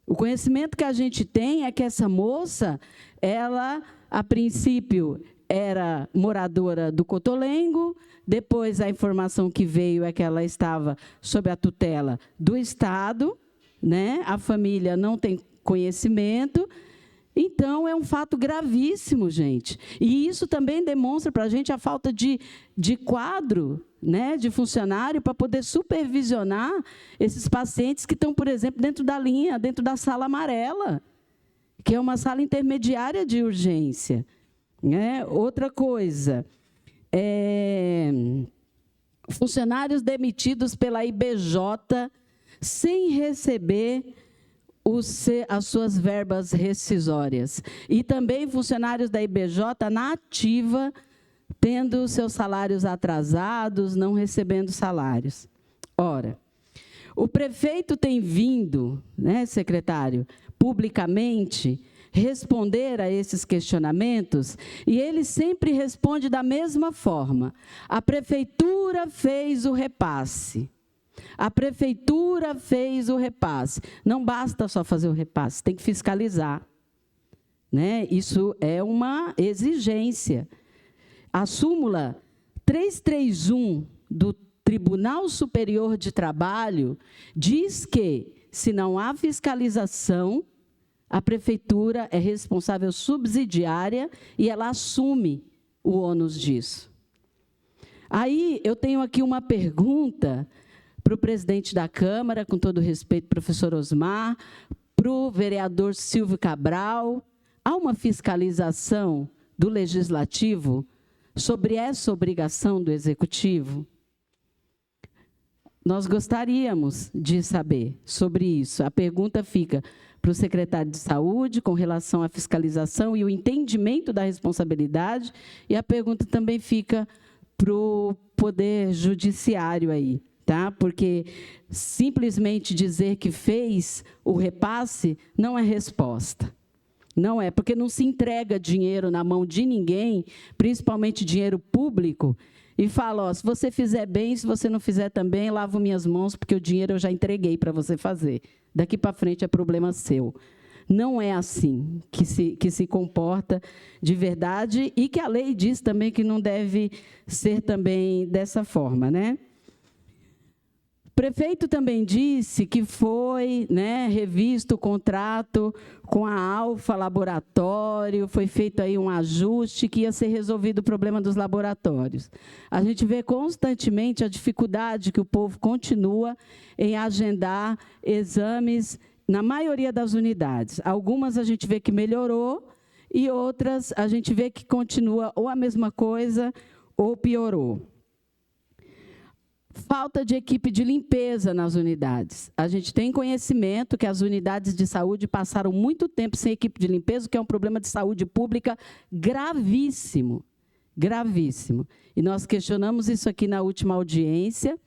O conhecimento que a gente tem é que essa moça, ela, a princípio, era moradora do Cotolengo, depois a informação que veio é que ela estava sob a tutela do Estado, né? A família não tem conhecimento. Então, é um fato gravíssimo, gente. E isso também demonstra para a gente a falta de quadro, né, de funcionário para poder supervisionar esses pacientes que estão, por exemplo, dentro da linha, dentro da sala amarela, que é uma sala intermediária de urgência. Né? Outra coisa, funcionários demitidos pela IBJ sem receber as suas verbas rescisórias. E também funcionários da IBJ na ativa, tendo seus salários atrasados, não recebendo salários. Ora, o prefeito tem vindo, né, secretário, publicamente, responder a esses questionamentos, e ele sempre responde da mesma forma: a prefeitura fez o repasse. A prefeitura fez o repasse. Não basta só fazer o repasse, tem que fiscalizar, né? Isso é uma exigência. A súmula 331 do Tribunal Superior de Trabalho diz que, se não há fiscalização, a prefeitura é responsável subsidiária e ela assume o ônus disso. Aí, eu tenho aqui uma pergunta para o presidente da Câmara, com todo respeito, professor Osmar, para o vereador Silvio Cabral. Há uma fiscalização do Legislativo sobre essa obrigação do Executivo? Nós gostaríamos de saber sobre isso. A pergunta fica para o secretário de Saúde, com relação à fiscalização e o entendimento da responsabilidade, e a pergunta também fica para o Poder Judiciário aí, tá? Porque simplesmente dizer que fez o repasse não é resposta. Não é, porque não se entrega dinheiro na mão de ninguém, principalmente dinheiro público, e fala, ó, se você fizer bem, se você não fizer também, lavo minhas mãos, porque o dinheiro eu já entreguei para você fazer. Daqui para frente é problema seu. Não é assim que se comporta de verdade, e que a lei diz também que não deve ser também dessa forma, né? O prefeito também disse que foi, né, revisto o contrato com a Alfa Laboratório, foi feito aí um ajuste, que ia ser resolvido o problema dos laboratórios. A gente vê constantemente a dificuldade que o povo continua em agendar exames na maioria das unidades. Algumas a gente vê que melhorou e outras a gente vê que continua ou a mesma coisa ou piorou. Falta de equipe de limpeza nas unidades. A gente tem conhecimento que as unidades de saúde passaram muito tempo sem equipe de limpeza, o que é um problema de saúde pública gravíssimo, gravíssimo. E nós questionamos isso aqui na última audiência.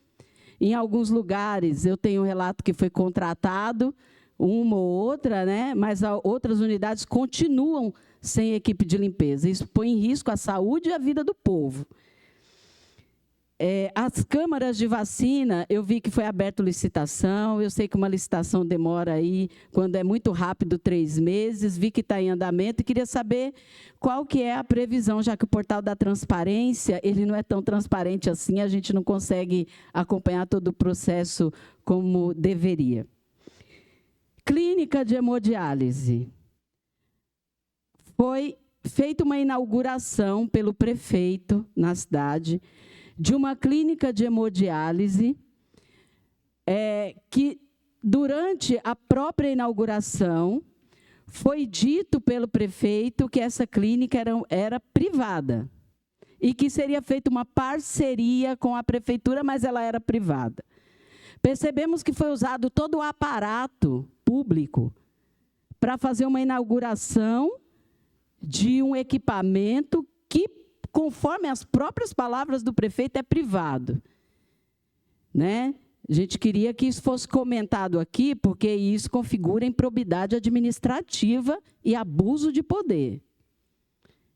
Em alguns lugares, eu tenho um relato que foi contratado, uma ou outra, né? Mas outras unidades continuam sem equipe de limpeza. Isso põe em risco a saúde e a vida do povo. As câmaras de vacina, eu vi que foi aberta licitação, eu sei que uma licitação demora aí, quando é muito rápido, 3 meses, vi que está em andamento, e queria saber qual que é a previsão, já que o portal da transparência, ele não é tão transparente assim, a gente não consegue acompanhar todo o processo como deveria. Clínica de hemodiálise. Foi feita uma inauguração pelo prefeito na cidade, de uma clínica de hemodiálise, que, durante a própria inauguração, foi dito pelo prefeito que essa clínica era privada e que seria feita uma parceria com a prefeitura, mas ela era privada. Percebemos que foi usado todo o aparato público para fazer uma inauguração de um equipamento que, conforme as próprias palavras do prefeito, é privado, né? A gente queria que isso fosse comentado aqui, porque isso configura improbidade administrativa e abuso de poder.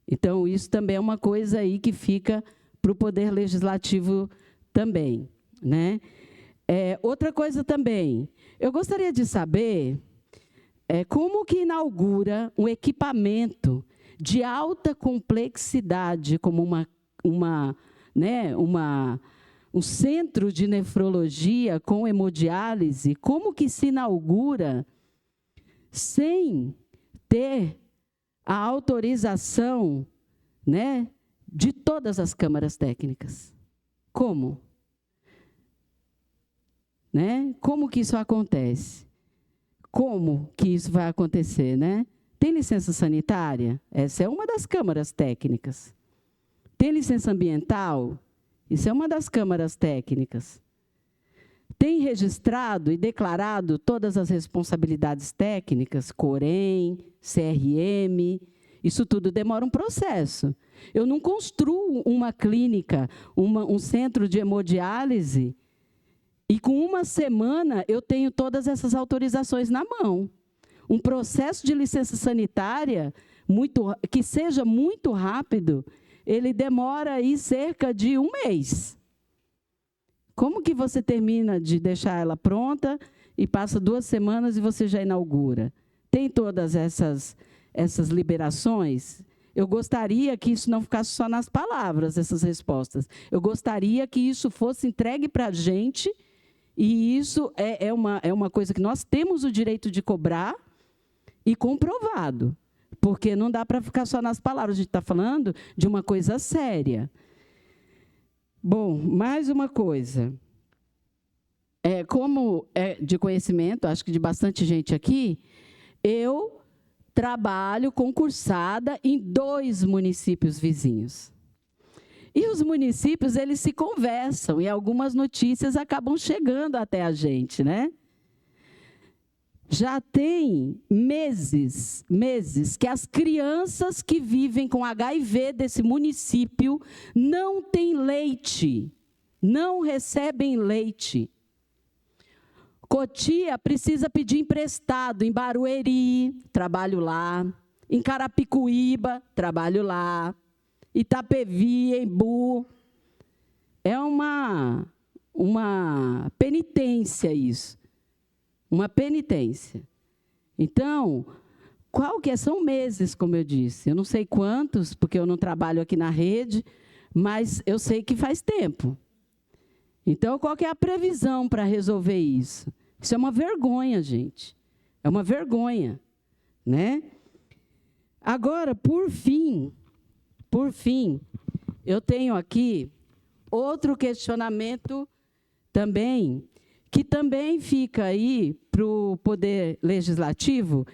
Então, isso também é uma coisa aí que fica para o Poder Legislativo também, né? Outra coisa também, eu gostaria de saber como que inaugura um equipamento de alta complexidade, como um centro de nefrologia com hemodiálise, como que se inaugura sem ter a autorização, né, de todas as câmaras técnicas? Como? Né? Como que isso acontece? Como que isso vai acontecer, né? Tem licença sanitária? Essa é uma das câmaras técnicas. Tem licença ambiental? Isso é uma das câmaras técnicas. Tem registrado e declarado todas as responsabilidades técnicas, Corém, CRM, isso tudo demora um processo. Eu não construo uma clínica, um centro de hemodiálise, e com uma semana eu tenho todas essas autorizações na mão. Um processo de licença sanitária que seja muito rápido, ele demora aí cerca de 1 mês. Como que você termina de deixar ela pronta e passa 2 semanas e você já inaugura? Tem todas essas liberações? Eu gostaria que isso não ficasse só nas palavras, essas respostas. Eu gostaria que isso fosse entregue para a gente, e isso é uma coisa que nós temos o direito de cobrar e comprovado, porque não dá para ficar só nas palavras, a gente está falando de uma coisa séria. Bom, mais uma coisa. Como é de conhecimento, acho que de bastante gente aqui, eu trabalho concursada em 2 municípios vizinhos. E os municípios, eles se conversam, e algumas notícias acabam chegando até a gente, né? Já tem meses que as crianças que vivem com HIV desse município não têm leite, não recebem leite. Cotia precisa pedir emprestado em Barueri, trabalho lá. Em Carapicuíba, trabalho lá. Itapevi, Embu. É uma penitência isso. Uma penitência. Então, são meses, como eu disse. Eu não sei quantos, porque eu não trabalho aqui na rede, mas eu sei que faz tempo. Então, qual que é a previsão para resolver isso? Isso é uma vergonha, gente. É uma vergonha, né? Agora, por fim, eu tenho aqui outro questionamento também, que também fica aí para o Poder Legislativo,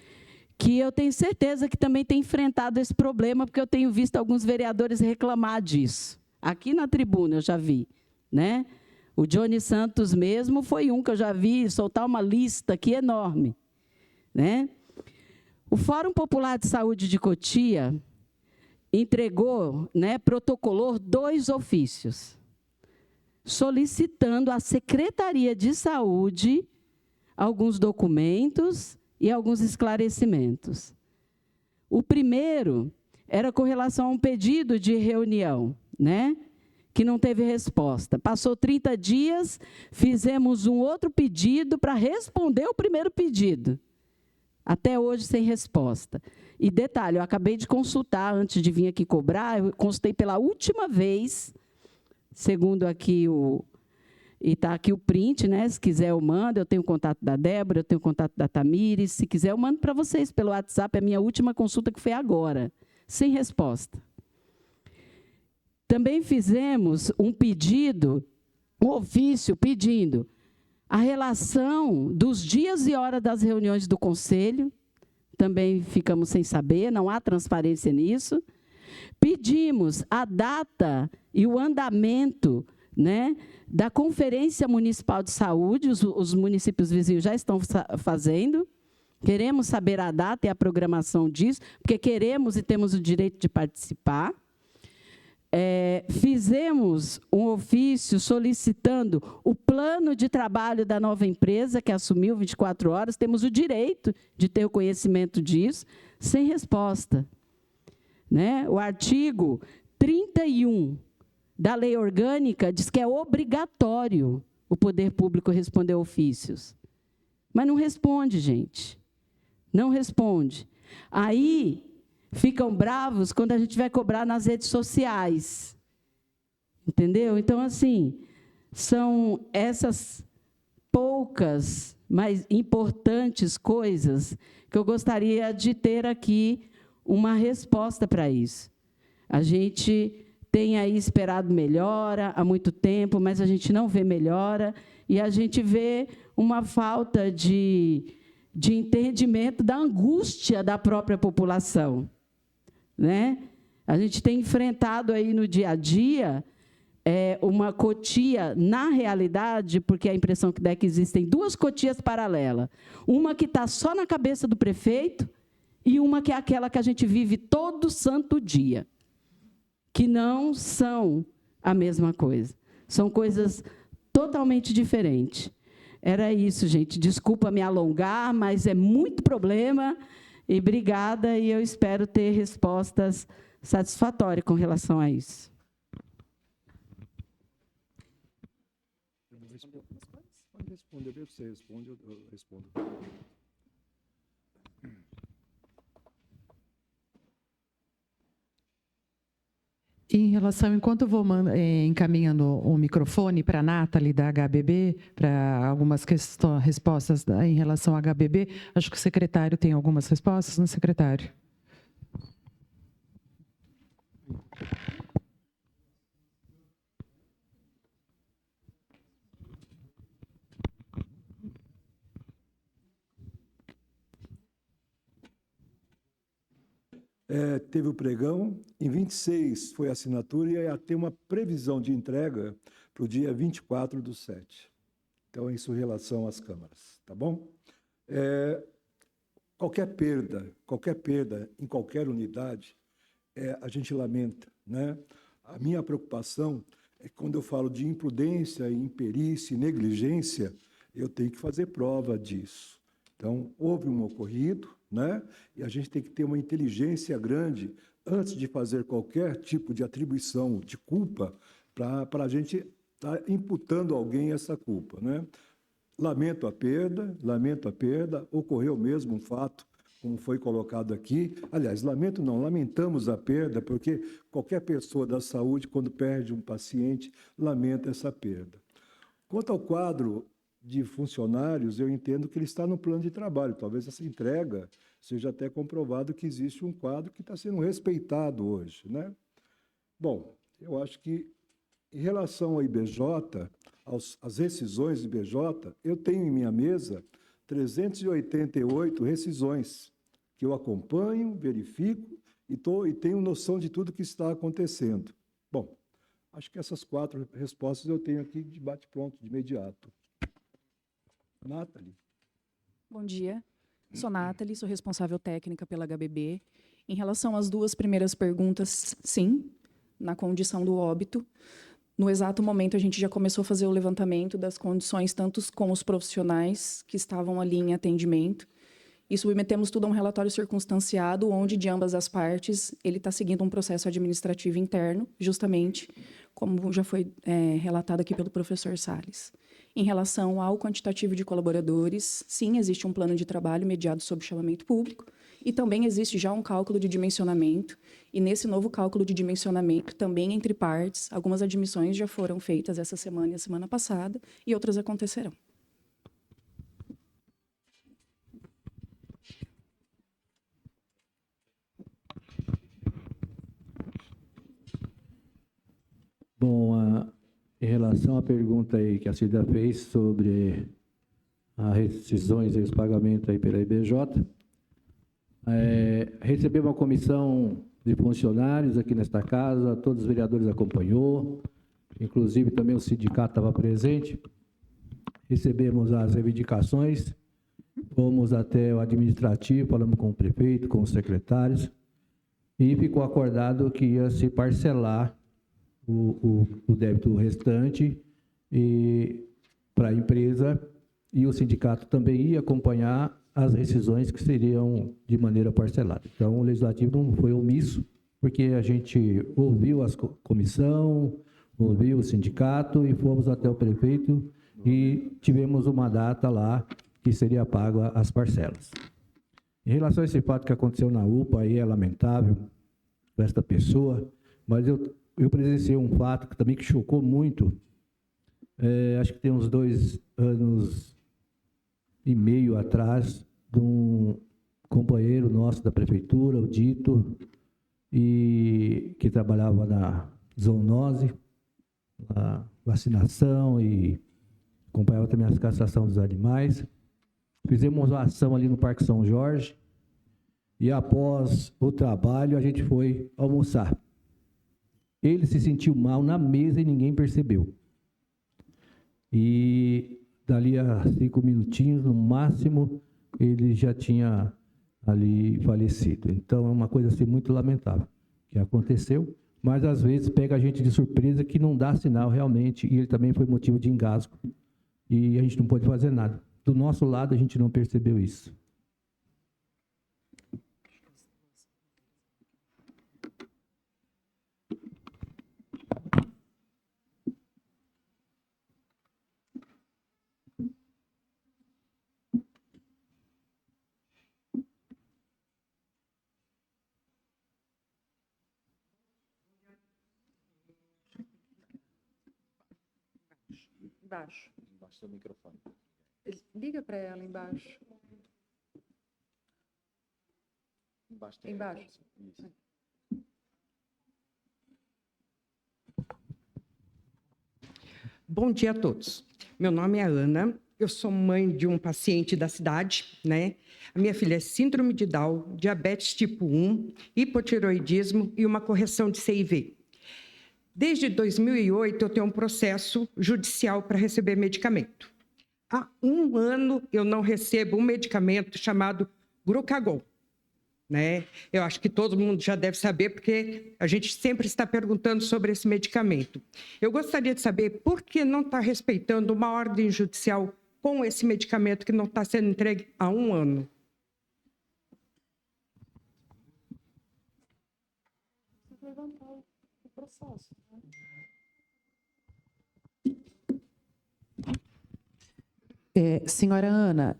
que eu tenho certeza que também tem enfrentado esse problema, porque eu tenho visto alguns vereadores reclamar disso. Aqui na tribuna eu já vi, né? O Johnny Santos mesmo foi um que eu já vi soltar uma lista aqui enorme, né? O Fórum Popular de Saúde de Cotia entregou, né, protocolou 2 ofícios, solicitando à Secretaria de Saúde alguns documentos e alguns esclarecimentos. O primeiro era com relação a um pedido de reunião, né, que não teve resposta. Passou 30 dias, fizemos um outro pedido para responder o primeiro pedido. Até hoje, sem resposta. E detalhe, eu acabei de consultar, antes de vir aqui cobrar, eu consultei pela última vez, segundo aqui e está aqui o print, né? Se quiser eu mando, eu tenho o contato da Débora, eu tenho o contato da Tamires, se quiser eu mando para vocês pelo WhatsApp, é a minha última consulta que foi agora, sem resposta. Também fizemos um pedido, um ofício pedindo a relação dos dias e horas das reuniões do Conselho, também ficamos sem saber, não há transparência nisso. Pedimos a data e o andamento, né, da Conferência Municipal de Saúde, os municípios vizinhos já estão fazendo. Queremos saber a data e a programação disso, porque queremos e temos o direito de participar. Fizemos um ofício solicitando o plano de trabalho da nova empresa, que assumiu 24 horas, temos o direito de ter o conhecimento disso, sem resposta. Né? O artigo 31 da Lei Orgânica diz que é obrigatório o poder público responder ofícios. Mas não responde, gente. Não responde. Aí ficam bravos quando a gente vai cobrar nas redes sociais. Entendeu? Então, assim, são essas poucas, mas importantes coisas que eu gostaria de ter aqui uma resposta para isso. A gente tem aí esperado melhora há muito tempo, mas a gente não vê melhora, e a gente vê uma falta de entendimento da angústia da própria população. Né? A gente tem enfrentado aí no dia a dia uma Cotia, na realidade, porque a impressão que dá é que existem 2 Cotias paralelas. Uma que está só na cabeça do prefeito e uma que é aquela que a gente vive todo santo dia, que não são a mesma coisa. São coisas totalmente diferentes. Era isso, gente. Desculpa me alongar, mas é muito problema. E obrigada, e eu espero ter respostas satisfatórias com relação a isso. Pode responder, você responde, eu respondo. Em relação, enquanto eu vou encaminhando o microfone para a Nathalie, da HBB, para algumas respostas em relação ao HBB, acho que o secretário tem algumas respostas, não, secretário? Teve o pregão, em 26 foi a assinatura e ia ter uma previsão de entrega para o dia 24/7. Então, isso em relação às câmaras, tá bom? Qualquer perda em qualquer unidade, a gente lamenta, né? A minha preocupação é que quando eu falo de imprudência, imperícia e negligência, eu tenho que fazer prova disso. Então, houve um ocorrido, né? E a gente tem que ter uma inteligência grande antes de fazer qualquer tipo de atribuição de culpa para a gente estar imputando a alguém essa culpa, né? Lamento a perda, ocorreu mesmo um fato, como foi colocado aqui. Aliás, lamentamos a perda, porque qualquer pessoa da saúde, quando perde um paciente, lamenta essa perda. Quanto ao quadro de funcionários, eu entendo que ele está no plano de trabalho. Talvez essa entrega seja até comprovado que existe um quadro que está sendo respeitado hoje, né? Bom, eu acho que, em relação ao IBJ, às rescisões do IBJ, eu tenho em minha mesa 388 rescisões, que eu acompanho, verifico e tenho noção de tudo que está acontecendo. Bom, acho que essas 4 respostas eu tenho aqui de bate-pronto, de imediato. Nathalie. Bom dia, sou Nathalie, sou responsável técnica pela HBB. Em relação às 2 primeiras perguntas, sim, na condição do óbito. No exato momento, a gente já começou a fazer o levantamento das condições, tanto com os profissionais que estavam ali em atendimento, e submetemos tudo a um relatório circunstanciado, onde, de ambas as partes, ele está seguindo um processo administrativo interno, justamente como já foi relatado aqui pelo professor Salles. Em relação ao quantitativo de colaboradores, sim, existe um plano de trabalho mediado sob chamamento público e também existe já um cálculo de dimensionamento, e nesse novo cálculo de dimensionamento, também entre partes, algumas admissões já foram feitas essa semana e a semana passada, e outras acontecerão. Bom, em relação à pergunta aí que a Cida fez sobre as rescisões e os pagamentos aí pela IBJ, recebeu uma comissão de funcionários aqui nesta casa, todos os vereadores acompanhou, inclusive também o sindicato estava presente, recebemos as reivindicações, fomos até o administrativo, falamos com o prefeito, com os secretários, e ficou acordado que ia se parcelar o débito restante para a empresa, e o sindicato também ia acompanhar as rescisões que seriam de maneira parcelada. Então, o Legislativo não foi omisso, porque a gente ouviu a comissão, ouviu o sindicato e fomos até o prefeito e tivemos uma data lá que seria pago as parcelas. Em relação a esse fato que aconteceu na UPA, aí é lamentável com esta pessoa, mas eu presenciei um fato que também chocou muito, acho que tem uns 2 anos e meio atrás, de um companheiro nosso da prefeitura, o Dito, que trabalhava na zoonose, na vacinação e acompanhava também a castração dos animais. Fizemos uma ação ali no Parque São Jorge e, após o trabalho, a gente foi almoçar. Ele se sentiu mal na mesa e ninguém percebeu. E dali a 5 minutinhos, no máximo, ele já tinha ali falecido. Então, é uma coisa assim muito lamentável que aconteceu, mas às vezes pega a gente de surpresa que não dá sinal realmente, e ele também foi motivo de engasgo e a gente não pode fazer nada. Do nosso lado, a gente não percebeu isso. Embaixo. Embaixo do microfone. Liga para ela embaixo. Embaixo. Isso. Bom dia a todos. Meu nome é Ana, eu sou mãe de um paciente da cidade, né? A minha filha é síndrome de Down, diabetes tipo 1, hipotireoidismo e uma correção de CIV. Desde 2008, eu tenho um processo judicial para receber medicamento. Há 1 ano, eu não recebo um medicamento chamado Glucagon, né? Eu acho que todo mundo já deve saber, porque a gente sempre está perguntando sobre esse medicamento. Eu gostaria de saber por que não está respeitando uma ordem judicial com esse medicamento que não está sendo entregue há 1 ano. Levantar o processo. Senhora Ana,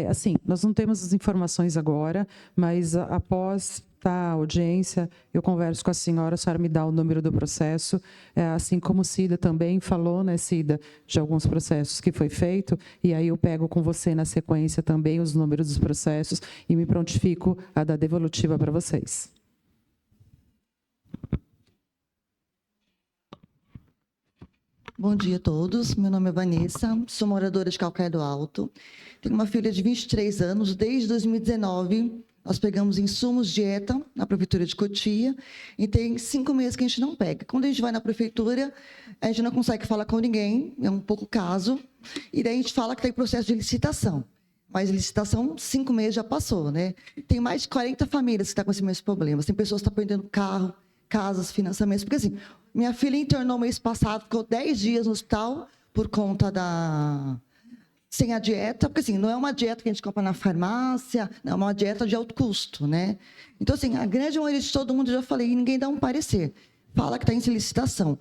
assim, nós não temos as informações agora, mas após a audiência, eu converso com a senhora me dá o número do processo, assim como Cida também falou, né, Cida, de alguns processos que foi feito, e aí eu pego com você na sequência também os números dos processos e me prontifico a dar devolutiva para vocês. Bom dia a todos, meu nome é Vanessa, sou moradora de Calcaia do Alto, tenho uma filha de 23 anos, desde 2019 nós pegamos insumos dieta na prefeitura de Cotia e tem 5 meses que a gente não pega. Quando a gente vai na prefeitura, a gente não consegue falar com ninguém, é um pouco caso, e daí a gente fala que está em processo de licitação. Mas licitação, 5 meses já passou, né? Tem mais de 40 famílias que estão com esses mesmos problemas, tem pessoas que estão perdendo carro, casas, financiamentos, porque assim, minha filha internou mês passado, ficou 10 dias no hospital por conta sem a dieta, porque assim, não é uma dieta que a gente compra na farmácia, não, é uma dieta de alto custo, né? Então assim, a grande maioria de todo mundo, já falei, ninguém dá um parecer, fala que está em licitação.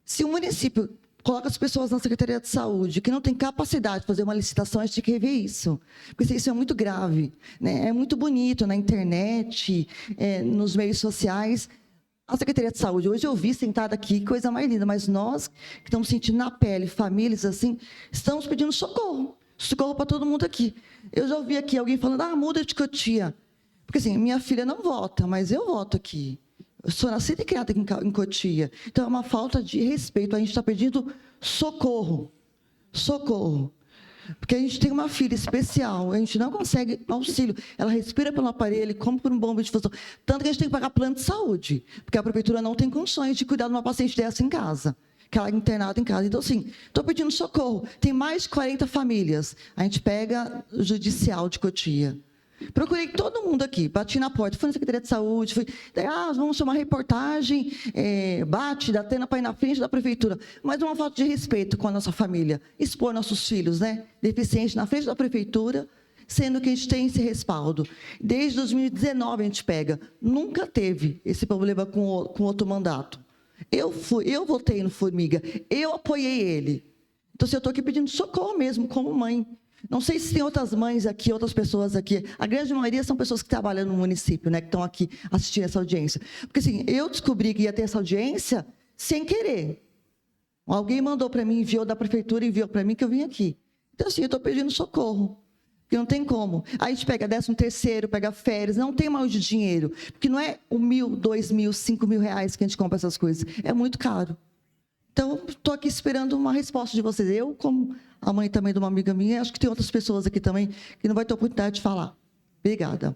Se o município coloca as pessoas na Secretaria de Saúde, que não tem capacidade de fazer uma licitação, a gente tem que rever isso, porque isso é muito grave, né? É muito bonito na internet, nos meios sociais. A Secretaria de Saúde, hoje eu vi sentada aqui, coisa mais linda, mas nós que estamos sentindo na pele, famílias assim, estamos pedindo socorro. Socorro para todo mundo aqui. Eu já ouvi aqui alguém falando, muda de Cotia. Porque assim, minha filha não vota, mas eu voto aqui. Eu sou nascida e criada aqui em Cotia. Então é uma falta de respeito. A gente está pedindo socorro. Socorro. Porque a gente tem uma filha especial, a gente não consegue auxílio. Ela respira pelo aparelho, come por um bomba de difusão. Tanto que a gente tem que pagar plano de saúde, porque a prefeitura não tem condições de cuidar de uma paciente dessa em casa, que ela é internada em casa. Então, assim, estou pedindo socorro. Tem mais de 40 famílias. A gente pega o judicial de Cotia. Procurei todo mundo aqui, bati na porta, fui na Secretaria de Saúde, vamos chamar reportagem, bate, dá tena para ir na frente da prefeitura, mas uma falta de respeito com a nossa família, expor nossos filhos, né, deficientes na frente da prefeitura, sendo que a gente tem esse respaldo. Desde 2019 a gente pega, nunca teve esse problema com outro mandato. Eu votei no Formiga, eu apoiei ele. Então, eu estou aqui pedindo socorro mesmo, como mãe. Não sei se tem outras mães aqui, outras pessoas aqui. A grande maioria são pessoas que trabalham no município, né, que estão aqui assistindo essa audiência. Porque, assim, eu descobri que ia ter essa audiência sem querer. Alguém mandou para mim, enviou da prefeitura, enviou para mim que eu vim aqui. Então, assim, eu estou pedindo socorro, porque não tem como. Aí a gente pega 13º, pega férias, não tem mais de dinheiro. Porque não é R$1.000, R$2.000, R$5.000 que a gente compra essas coisas. É muito caro. Então, estou aqui esperando uma resposta de vocês. Eu, como a mãe também de uma amiga minha, acho que tem outras pessoas aqui também que não vai ter oportunidade de falar. Obrigada.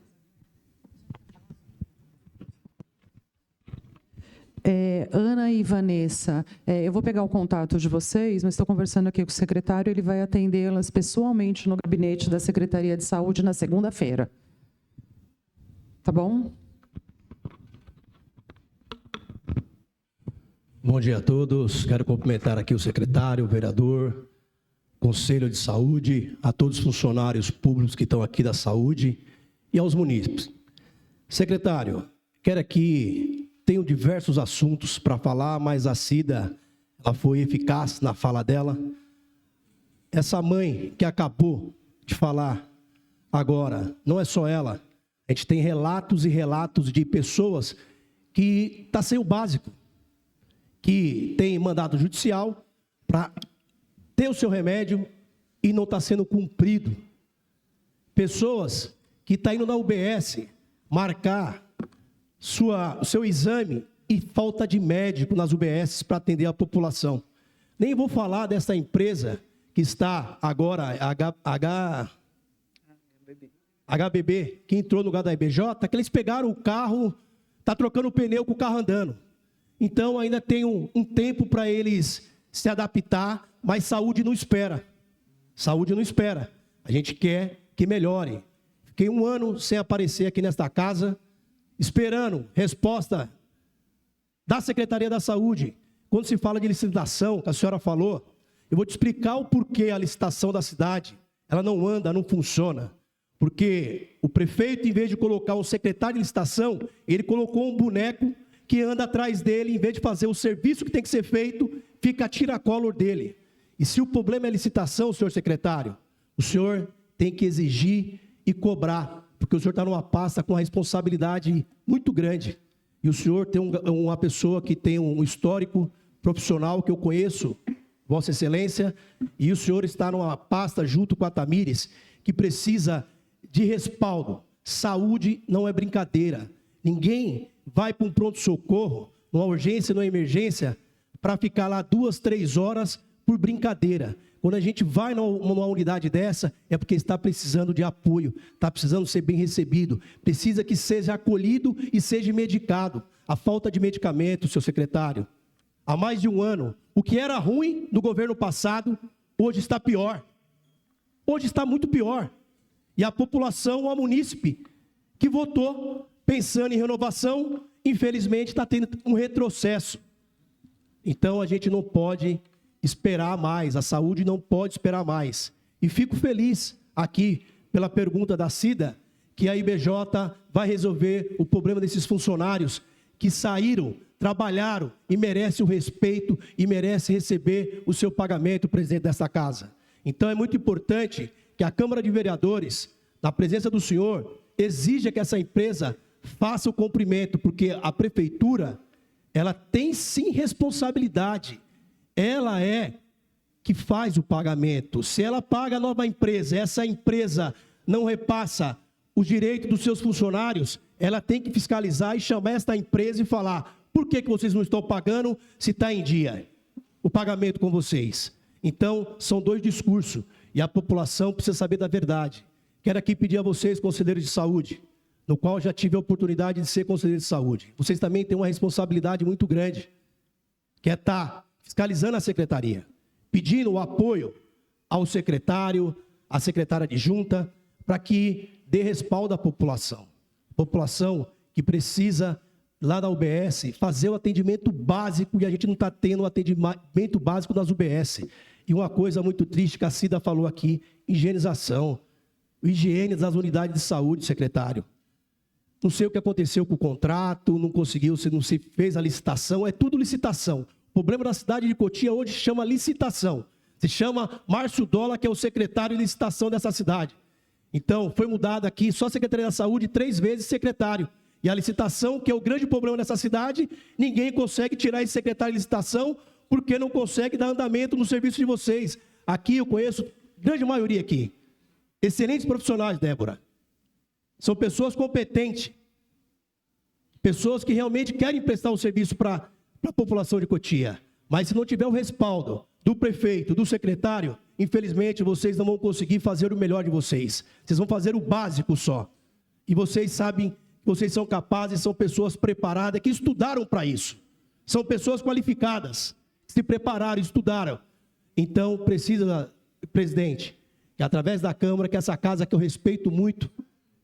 Ana e Vanessa, eu vou pegar o contato de vocês, mas estou conversando aqui com o secretário, ele vai atendê-las pessoalmente no gabinete da Secretaria de Saúde na segunda-feira. Tá bom? Bom dia a todos. Quero cumprimentar aqui o secretário, o vereador, Conselho de Saúde, a todos os funcionários públicos que estão aqui da saúde e aos munícipes. Secretário, quero aqui, tenho diversos assuntos para falar, mas a Cida, ela foi eficaz na fala dela. Essa mãe que acabou de falar agora, não é só ela, a gente tem relatos e relatos de pessoas que estão sem o básico, que tem mandado judicial para ter o seu remédio e não está sendo cumprido. Pessoas que estão indo na UBS marcar o seu exame e falta de médico nas UBS para atender a população. Nem vou falar dessa empresa que está agora, HBB, que entrou no lugar da IBJ, que eles pegaram o carro, está trocando o pneu com o carro andando. Então ainda tem um tempo para eles se adaptar, mas saúde não espera. Saúde não espera. A gente quer que melhore. Fiquei 1 ano sem aparecer aqui nesta casa, esperando resposta da Secretaria da Saúde. Quando se fala de licitação, que a senhora falou, eu vou te explicar o porquê a licitação da cidade, ela não anda, não funciona. Porque o prefeito, em vez de colocar um secretário de licitação, ele colocou um boneco que anda atrás dele, em vez de fazer o serviço que tem que ser feito, fica a tiracolo dele. E se o problema é licitação, senhor secretário, o senhor tem que exigir e cobrar, porque o senhor está numa pasta com uma responsabilidade muito grande. E o senhor tem uma pessoa que tem um histórico profissional que eu conheço, Vossa Excelência, e o senhor está numa pasta junto com a Tamires, que precisa de respaldo. Saúde não é brincadeira. Ninguém vai para um pronto-socorro, numa urgência, numa emergência, para ficar lá 2, 3 horas por brincadeira. Quando a gente vai numa unidade dessa, é porque está precisando de apoio, está precisando ser bem recebido, precisa que seja acolhido e seja medicado. A falta de medicamento, seu secretário, há mais de 1 ano, o que era ruim no governo passado, hoje está pior. Hoje está muito pior. E a população, a munícipe, que votou pensando em renovação, infelizmente está tendo um retrocesso. Então a gente não pode esperar mais, a saúde não pode esperar mais. E fico feliz aqui pela pergunta da Cida, que a IBJ vai resolver o problema desses funcionários que saíram, trabalharam e merecem o respeito e merecem receber o seu pagamento, presidente desta casa. Então é muito importante que a Câmara de Vereadores, na presença do senhor, exija que essa empresa faça o cumprimento, porque a prefeitura, ela tem sim responsabilidade. Ela é que faz o pagamento. Se ela paga a nova empresa, essa empresa não repassa os direitos dos seus funcionários, ela tem que fiscalizar e chamar esta empresa e falar: por que vocês não estão pagando se está em dia o pagamento com vocês? Então, são 2 discursos e a população precisa saber da verdade. Quero aqui pedir a vocês, conselheiros de saúde, no qual já tive a oportunidade de ser conselheiro de saúde, vocês também têm uma responsabilidade muito grande, que é estar fiscalizando a secretaria, pedindo o apoio ao secretário, à secretária adjunta, para que dê respaldo à população. População que precisa, lá na UBS, fazer o atendimento básico, e a gente não está tendo o atendimento básico das UBS. E uma coisa muito triste que a Cida falou aqui: higienização, higiene das unidades de saúde, secretário. Não sei o que aconteceu com o contrato, não conseguiu, não se fez a licitação, é tudo licitação. O problema da cidade de Cotia hoje se chama licitação. Se chama Márcio Dola, que é o secretário de licitação dessa cidade. Então, foi mudado aqui, só a Secretaria da Saúde 3 vezes secretário. E a licitação, que é o grande problema dessa cidade, ninguém consegue tirar esse secretário de licitação, porque não consegue dar andamento no serviço de vocês. Aqui eu conheço, grande maioria aqui, excelentes profissionais, Débora. São pessoas competentes, pessoas que realmente querem prestar um serviço para a população de Cotia. Mas se não tiver o respaldo do prefeito, do secretário, infelizmente vocês não vão conseguir fazer o melhor de vocês. Vocês vão fazer o básico só. E vocês sabem que vocês são capazes, são pessoas preparadas, que estudaram para isso. São pessoas qualificadas, que se prepararam, estudaram. Então, precisa, presidente, que através da Câmara, que essa casa que eu respeito muito,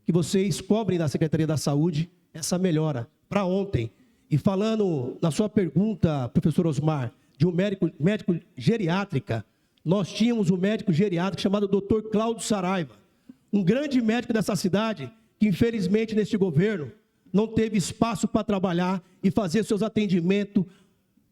que vocês cobrem da Secretaria da Saúde essa melhora para ontem. E falando na sua pergunta, professor Osmar, de um médico geriátrica, nós tínhamos um médico geriátrico chamado Dr. Cláudio Saraiva, um grande médico dessa cidade, que infelizmente neste governo não teve espaço para trabalhar e fazer seus atendimentos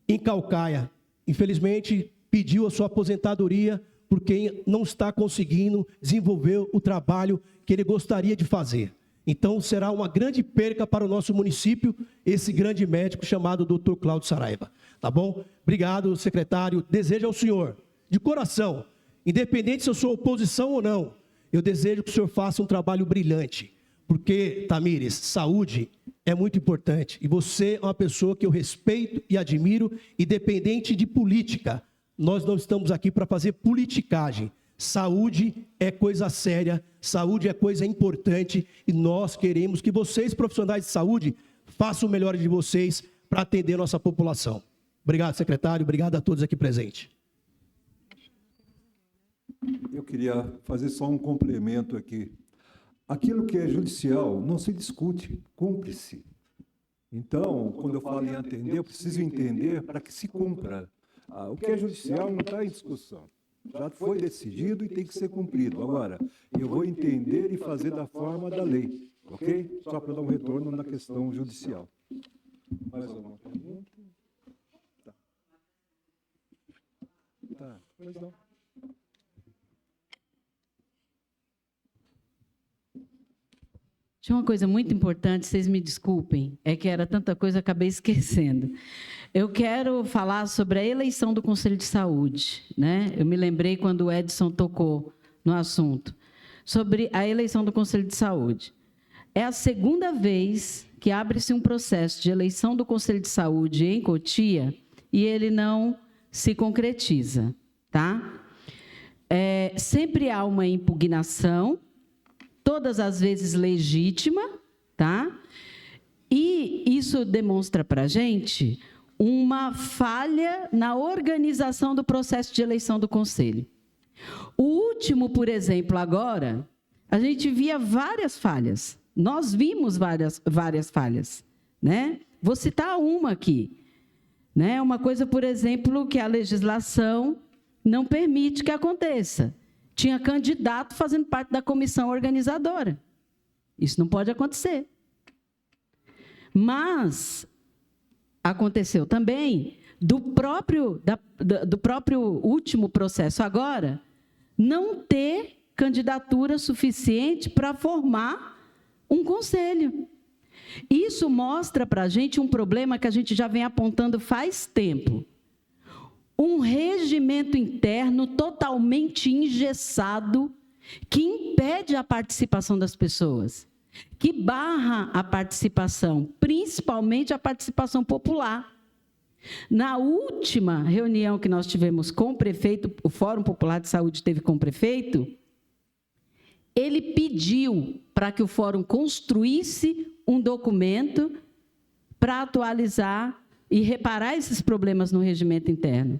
em Caucaia. Infelizmente, pediu a sua aposentadoria porque não está conseguindo desenvolver o trabalho que ele gostaria de fazer. Então, será uma grande perca para o nosso município, esse grande médico chamado Dr. Cláudio Saraiva. Tá bom? Obrigado, secretário. Desejo ao senhor, de coração, independente se eu sou oposição ou não, eu desejo que o senhor faça um trabalho brilhante. Porque, Tamires, saúde é muito importante. E você é uma pessoa que eu respeito e admiro, independente de política. Nós não estamos aqui para fazer politicagem. Saúde é coisa séria, saúde é coisa importante. E nós queremos que vocês, profissionais de saúde, façam o melhor de vocês para atender a nossa população. Obrigado, secretário. Obrigado a todos aqui presentes. Eu queria fazer só um complemento aqui. Aquilo que é judicial não se discute, cumpre-se. Então, quando eu falo em atender, eu preciso entender para que se cumpra. O que é judicial não está em discussão. Já foi decidido e tem que ser cumprido. Agora, eu vou entender e fazer da forma da lei, ok? Só para dar um retorno na questão judicial. Mais uma pergunta? Tá, pois não. Tinha uma coisa muito importante, vocês me desculpem, é que era tanta coisa, acabei esquecendo. Eu quero falar sobre a eleição do Conselho de Saúde, né? Eu me lembrei quando o Edson tocou no assunto, sobre a eleição do Conselho de Saúde. É a segunda vez que abre-se um processo de eleição do Conselho de Saúde em Cotia e ele não se concretiza, tá? Sempre há uma impugnação, todas as vezes legítima, tá? E isso demonstra para a gente uma falha na organização do processo de eleição do Conselho. O último, por exemplo, agora, a gente via várias falhas. Nós vimos várias falhas, né? Vou citar uma aqui, né? Uma coisa, por exemplo, que a legislação não permite que aconteça. Tinha candidato fazendo parte da comissão organizadora. Isso não pode acontecer. Mas aconteceu também do próprio último processo agora, não ter candidatura suficiente para formar um conselho. Isso mostra para a gente um problema que a gente já vem apontando faz tempo. Um regimento interno totalmente engessado que impede a participação das pessoas, que barra a participação, principalmente a participação popular. Na última reunião que nós tivemos com o prefeito, o Fórum Popular de Saúde teve com o prefeito, ele pediu para que o Fórum construísse um documento para atualizar e reparar esses problemas no regimento interno.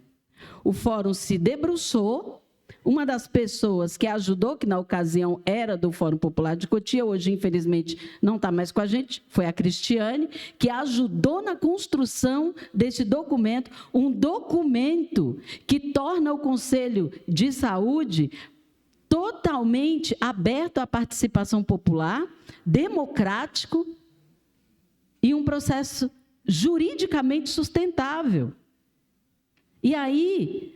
O Fórum se debruçou, uma das pessoas que ajudou, que na ocasião era do Fórum Popular de Cotia, hoje infelizmente não está mais com a gente, foi a Cristiane, que ajudou na construção desse documento, um documento que torna o Conselho de Saúde totalmente aberto à participação popular, democrático e um processo juridicamente sustentável. E aí,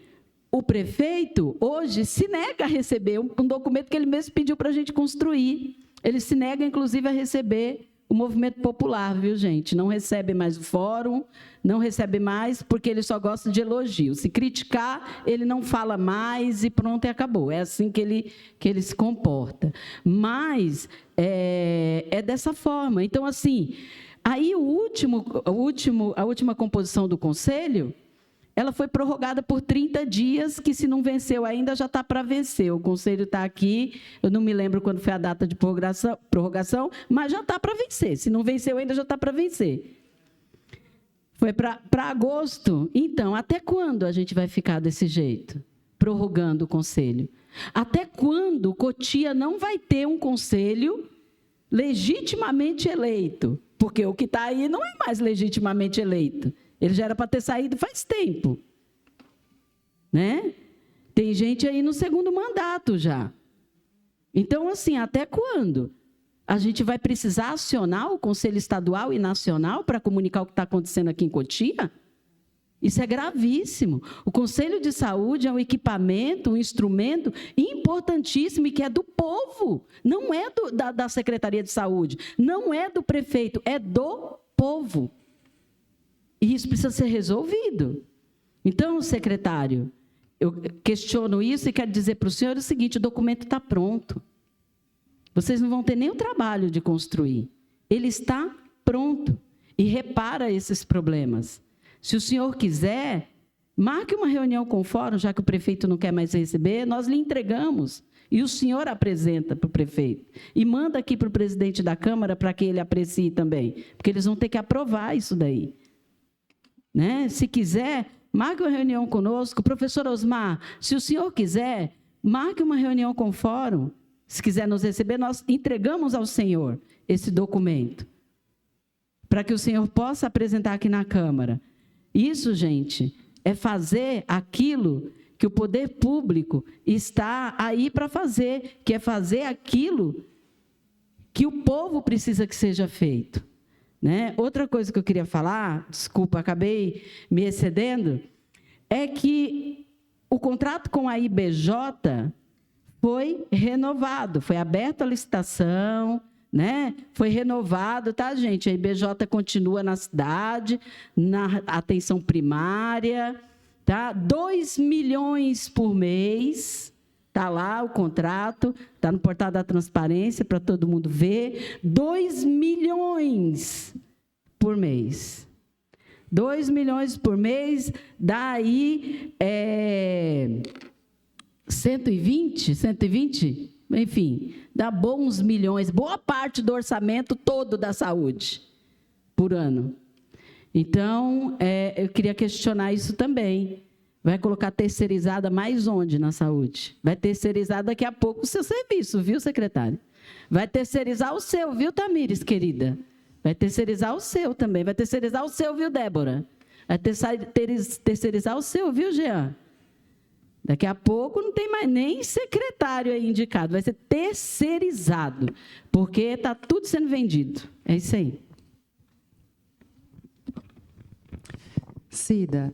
o prefeito, hoje, se nega a receber um documento que ele mesmo pediu para a gente construir. Ele se nega, inclusive, a receber o movimento popular, viu, gente? Não recebe mais o fórum, não recebe mais, porque ele só gosta de elogio. Se criticar, ele não fala mais e pronto, e acabou. É assim que ele se comporta. Mas é dessa forma. Então, assim, aí a última composição do Conselho, ela foi prorrogada por 30 dias, que se não venceu ainda, já está para vencer. O Conselho está aqui, eu não me lembro quando foi a data de prorrogação, mas já está para vencer. Se não venceu ainda, já está para vencer. Foi para agosto. Então, até quando a gente vai ficar desse jeito? Prorrogando o Conselho? Até quando Cotia não vai ter um Conselho legitimamente eleito? Porque o que está aí não é mais legitimamente eleito. Ele já era para ter saído faz tempo, né? Tem gente aí no segundo mandato já. Então, assim, até quando? A gente vai precisar acionar o Conselho Estadual e Nacional para comunicar o que está acontecendo aqui em Cotia? Isso é gravíssimo. O Conselho de Saúde é um equipamento, um instrumento importantíssimo e que é do povo. Não é da Secretaria de Saúde, não é do prefeito, é do povo. E isso precisa ser resolvido. Então, secretário, eu questiono isso e quero dizer para o senhor o seguinte: o documento está pronto. Vocês não vão ter nem o trabalho de construir. Ele está pronto e repara esses problemas. Se o senhor quiser, marque uma reunião com o fórum, já que o prefeito não quer mais receber, nós lhe entregamos. E o senhor apresenta para o prefeito. E manda aqui para o presidente da Câmara para que ele aprecie também. Porque eles vão ter que aprovar isso daí. Né? Se quiser, marque uma reunião conosco. Professor Osmar, se o senhor quiser, marque uma reunião com o fórum. Se quiser nos receber, nós entregamos ao senhor esse documento, para que o senhor possa apresentar aqui na Câmara. Isso, gente, é fazer aquilo que o poder público está aí para fazer, que é fazer aquilo que o povo precisa que seja feito. Né? Outra coisa que eu queria falar, desculpa, acabei me excedendo, é que o contrato com a IBJ foi renovado, foi aberta a licitação, né? Foi renovado, tá, gente? A IBJ continua na cidade, na atenção primária, tá? 2 milhões por mês, tá lá o contrato, tá no portal da transparência para todo mundo ver. 2 milhões por mês. 2 milhões por mês, dá aí 120, enfim, dá bons milhões, boa parte do orçamento todo da saúde, por ano. Então, eu queria questionar isso também. Vai colocar terceirizada mais onde na saúde? Vai terceirizar daqui a pouco o seu serviço, viu, secretário? Vai terceirizar o seu, viu, Tamires, querida? Vai terceirizar o seu também. Vai terceirizar o seu, viu, Débora? Vai terceirizar o seu, viu, Jean? Daqui a pouco não tem mais nem secretário aí indicado, vai ser terceirizado, porque está tudo sendo vendido. É isso aí. Cida,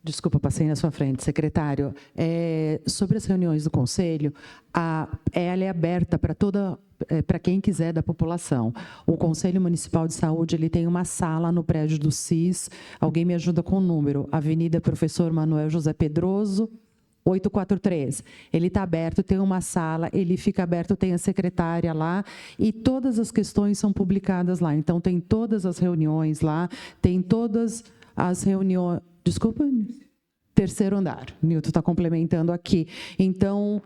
desculpa, passei na sua frente, secretário. Sobre as reuniões do Conselho, ela é aberta para quem quiser da população. O Conselho Municipal de Saúde ele tem uma sala no prédio do CIS. Alguém me ajuda com o número? Avenida Professor Manuel José Pedroso, 843. Ele está aberto, tem uma sala, ele fica aberto, tem a secretária lá, e todas as questões são publicadas lá. Então, tem todas as reuniões lá, tem todas as reuniões... Desculpa, terceiro andar. Nilton está complementando aqui. Então,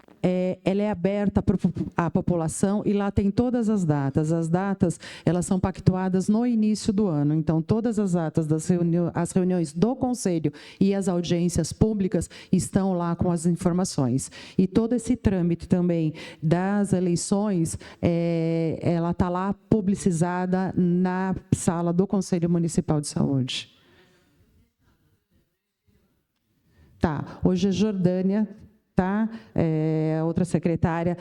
ela é aberta para a população e lá tem todas as datas. As datas, elas são pactuadas no início do ano. Então, todas as datas das as reuniões do Conselho e as audiências públicas estão lá com as informações. E todo esse trâmite também das eleições, ela está lá publicizada na sala do Conselho Municipal de Saúde. Tá, hoje é Jordânia, tá? Outra secretária,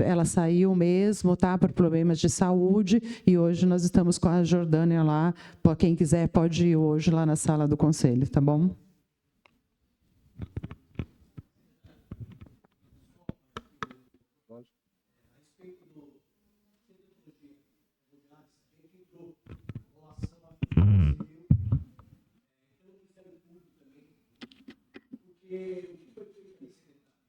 ela saiu mesmo, tá? Por problemas de saúde, e hoje nós estamos com a Jordânia lá. Quem quiser pode ir hoje lá na sala do Conselho, tá bom? Porque o que foi feito nesse secretário?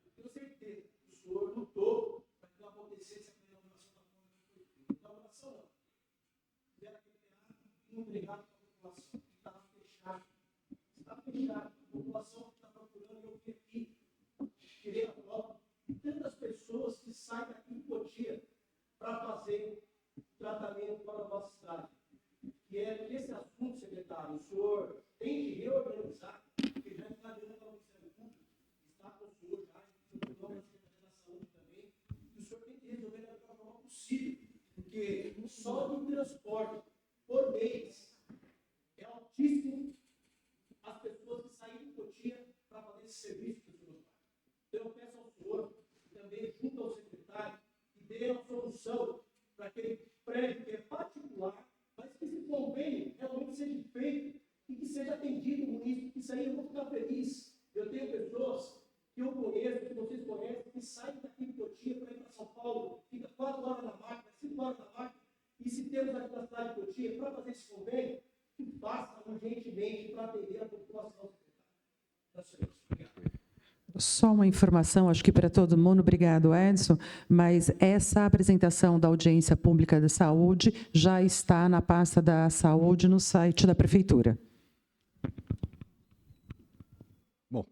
Eu tenho certeza que o senhor lutou para que não acontecesse aquela elaboração da forma que foi feita. Elaboração não. Era entregado para a população, que estava fechado. Estava fechado. A população que está procurando, eu vi aqui, tirei a prova, tantas pessoas que saem daqui em Cotia para fazer tratamento para a nossa cidade. E é esse assunto, secretário, o senhor tem que reorganizar. Porque o só do transporte por mês é altíssimo as pessoas que saem de Cotia para poder serviço do senhor. Então, eu peço ao senhor, também junto ao secretário, que dê uma solução para aquele prédio que é particular, mas que esse convênio realmente seja feito e que seja atendido o município, que isso aí eu vou ficar feliz. Eu tenho pessoas que eu conheço, que vocês conhecem, que saem daqui de Cotia para ir para São Paulo, fica 4 horas na máquina, 5 horas na máquina, e se temos aqui na cidade de Cotia para fazer esse convênio, que faça urgentemente para atender a população. Só uma informação, acho que para todo mundo, obrigado, Edson, mas essa apresentação da audiência pública da saúde já está na pasta da saúde no site da Prefeitura. Bom,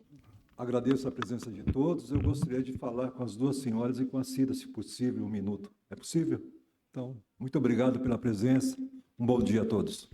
agradeço a presença de todos. Eu gostaria de falar com as duas senhoras e com a Cida, se possível, 1 minuto. É possível? Então, muito obrigado pela presença. Um bom dia a todos.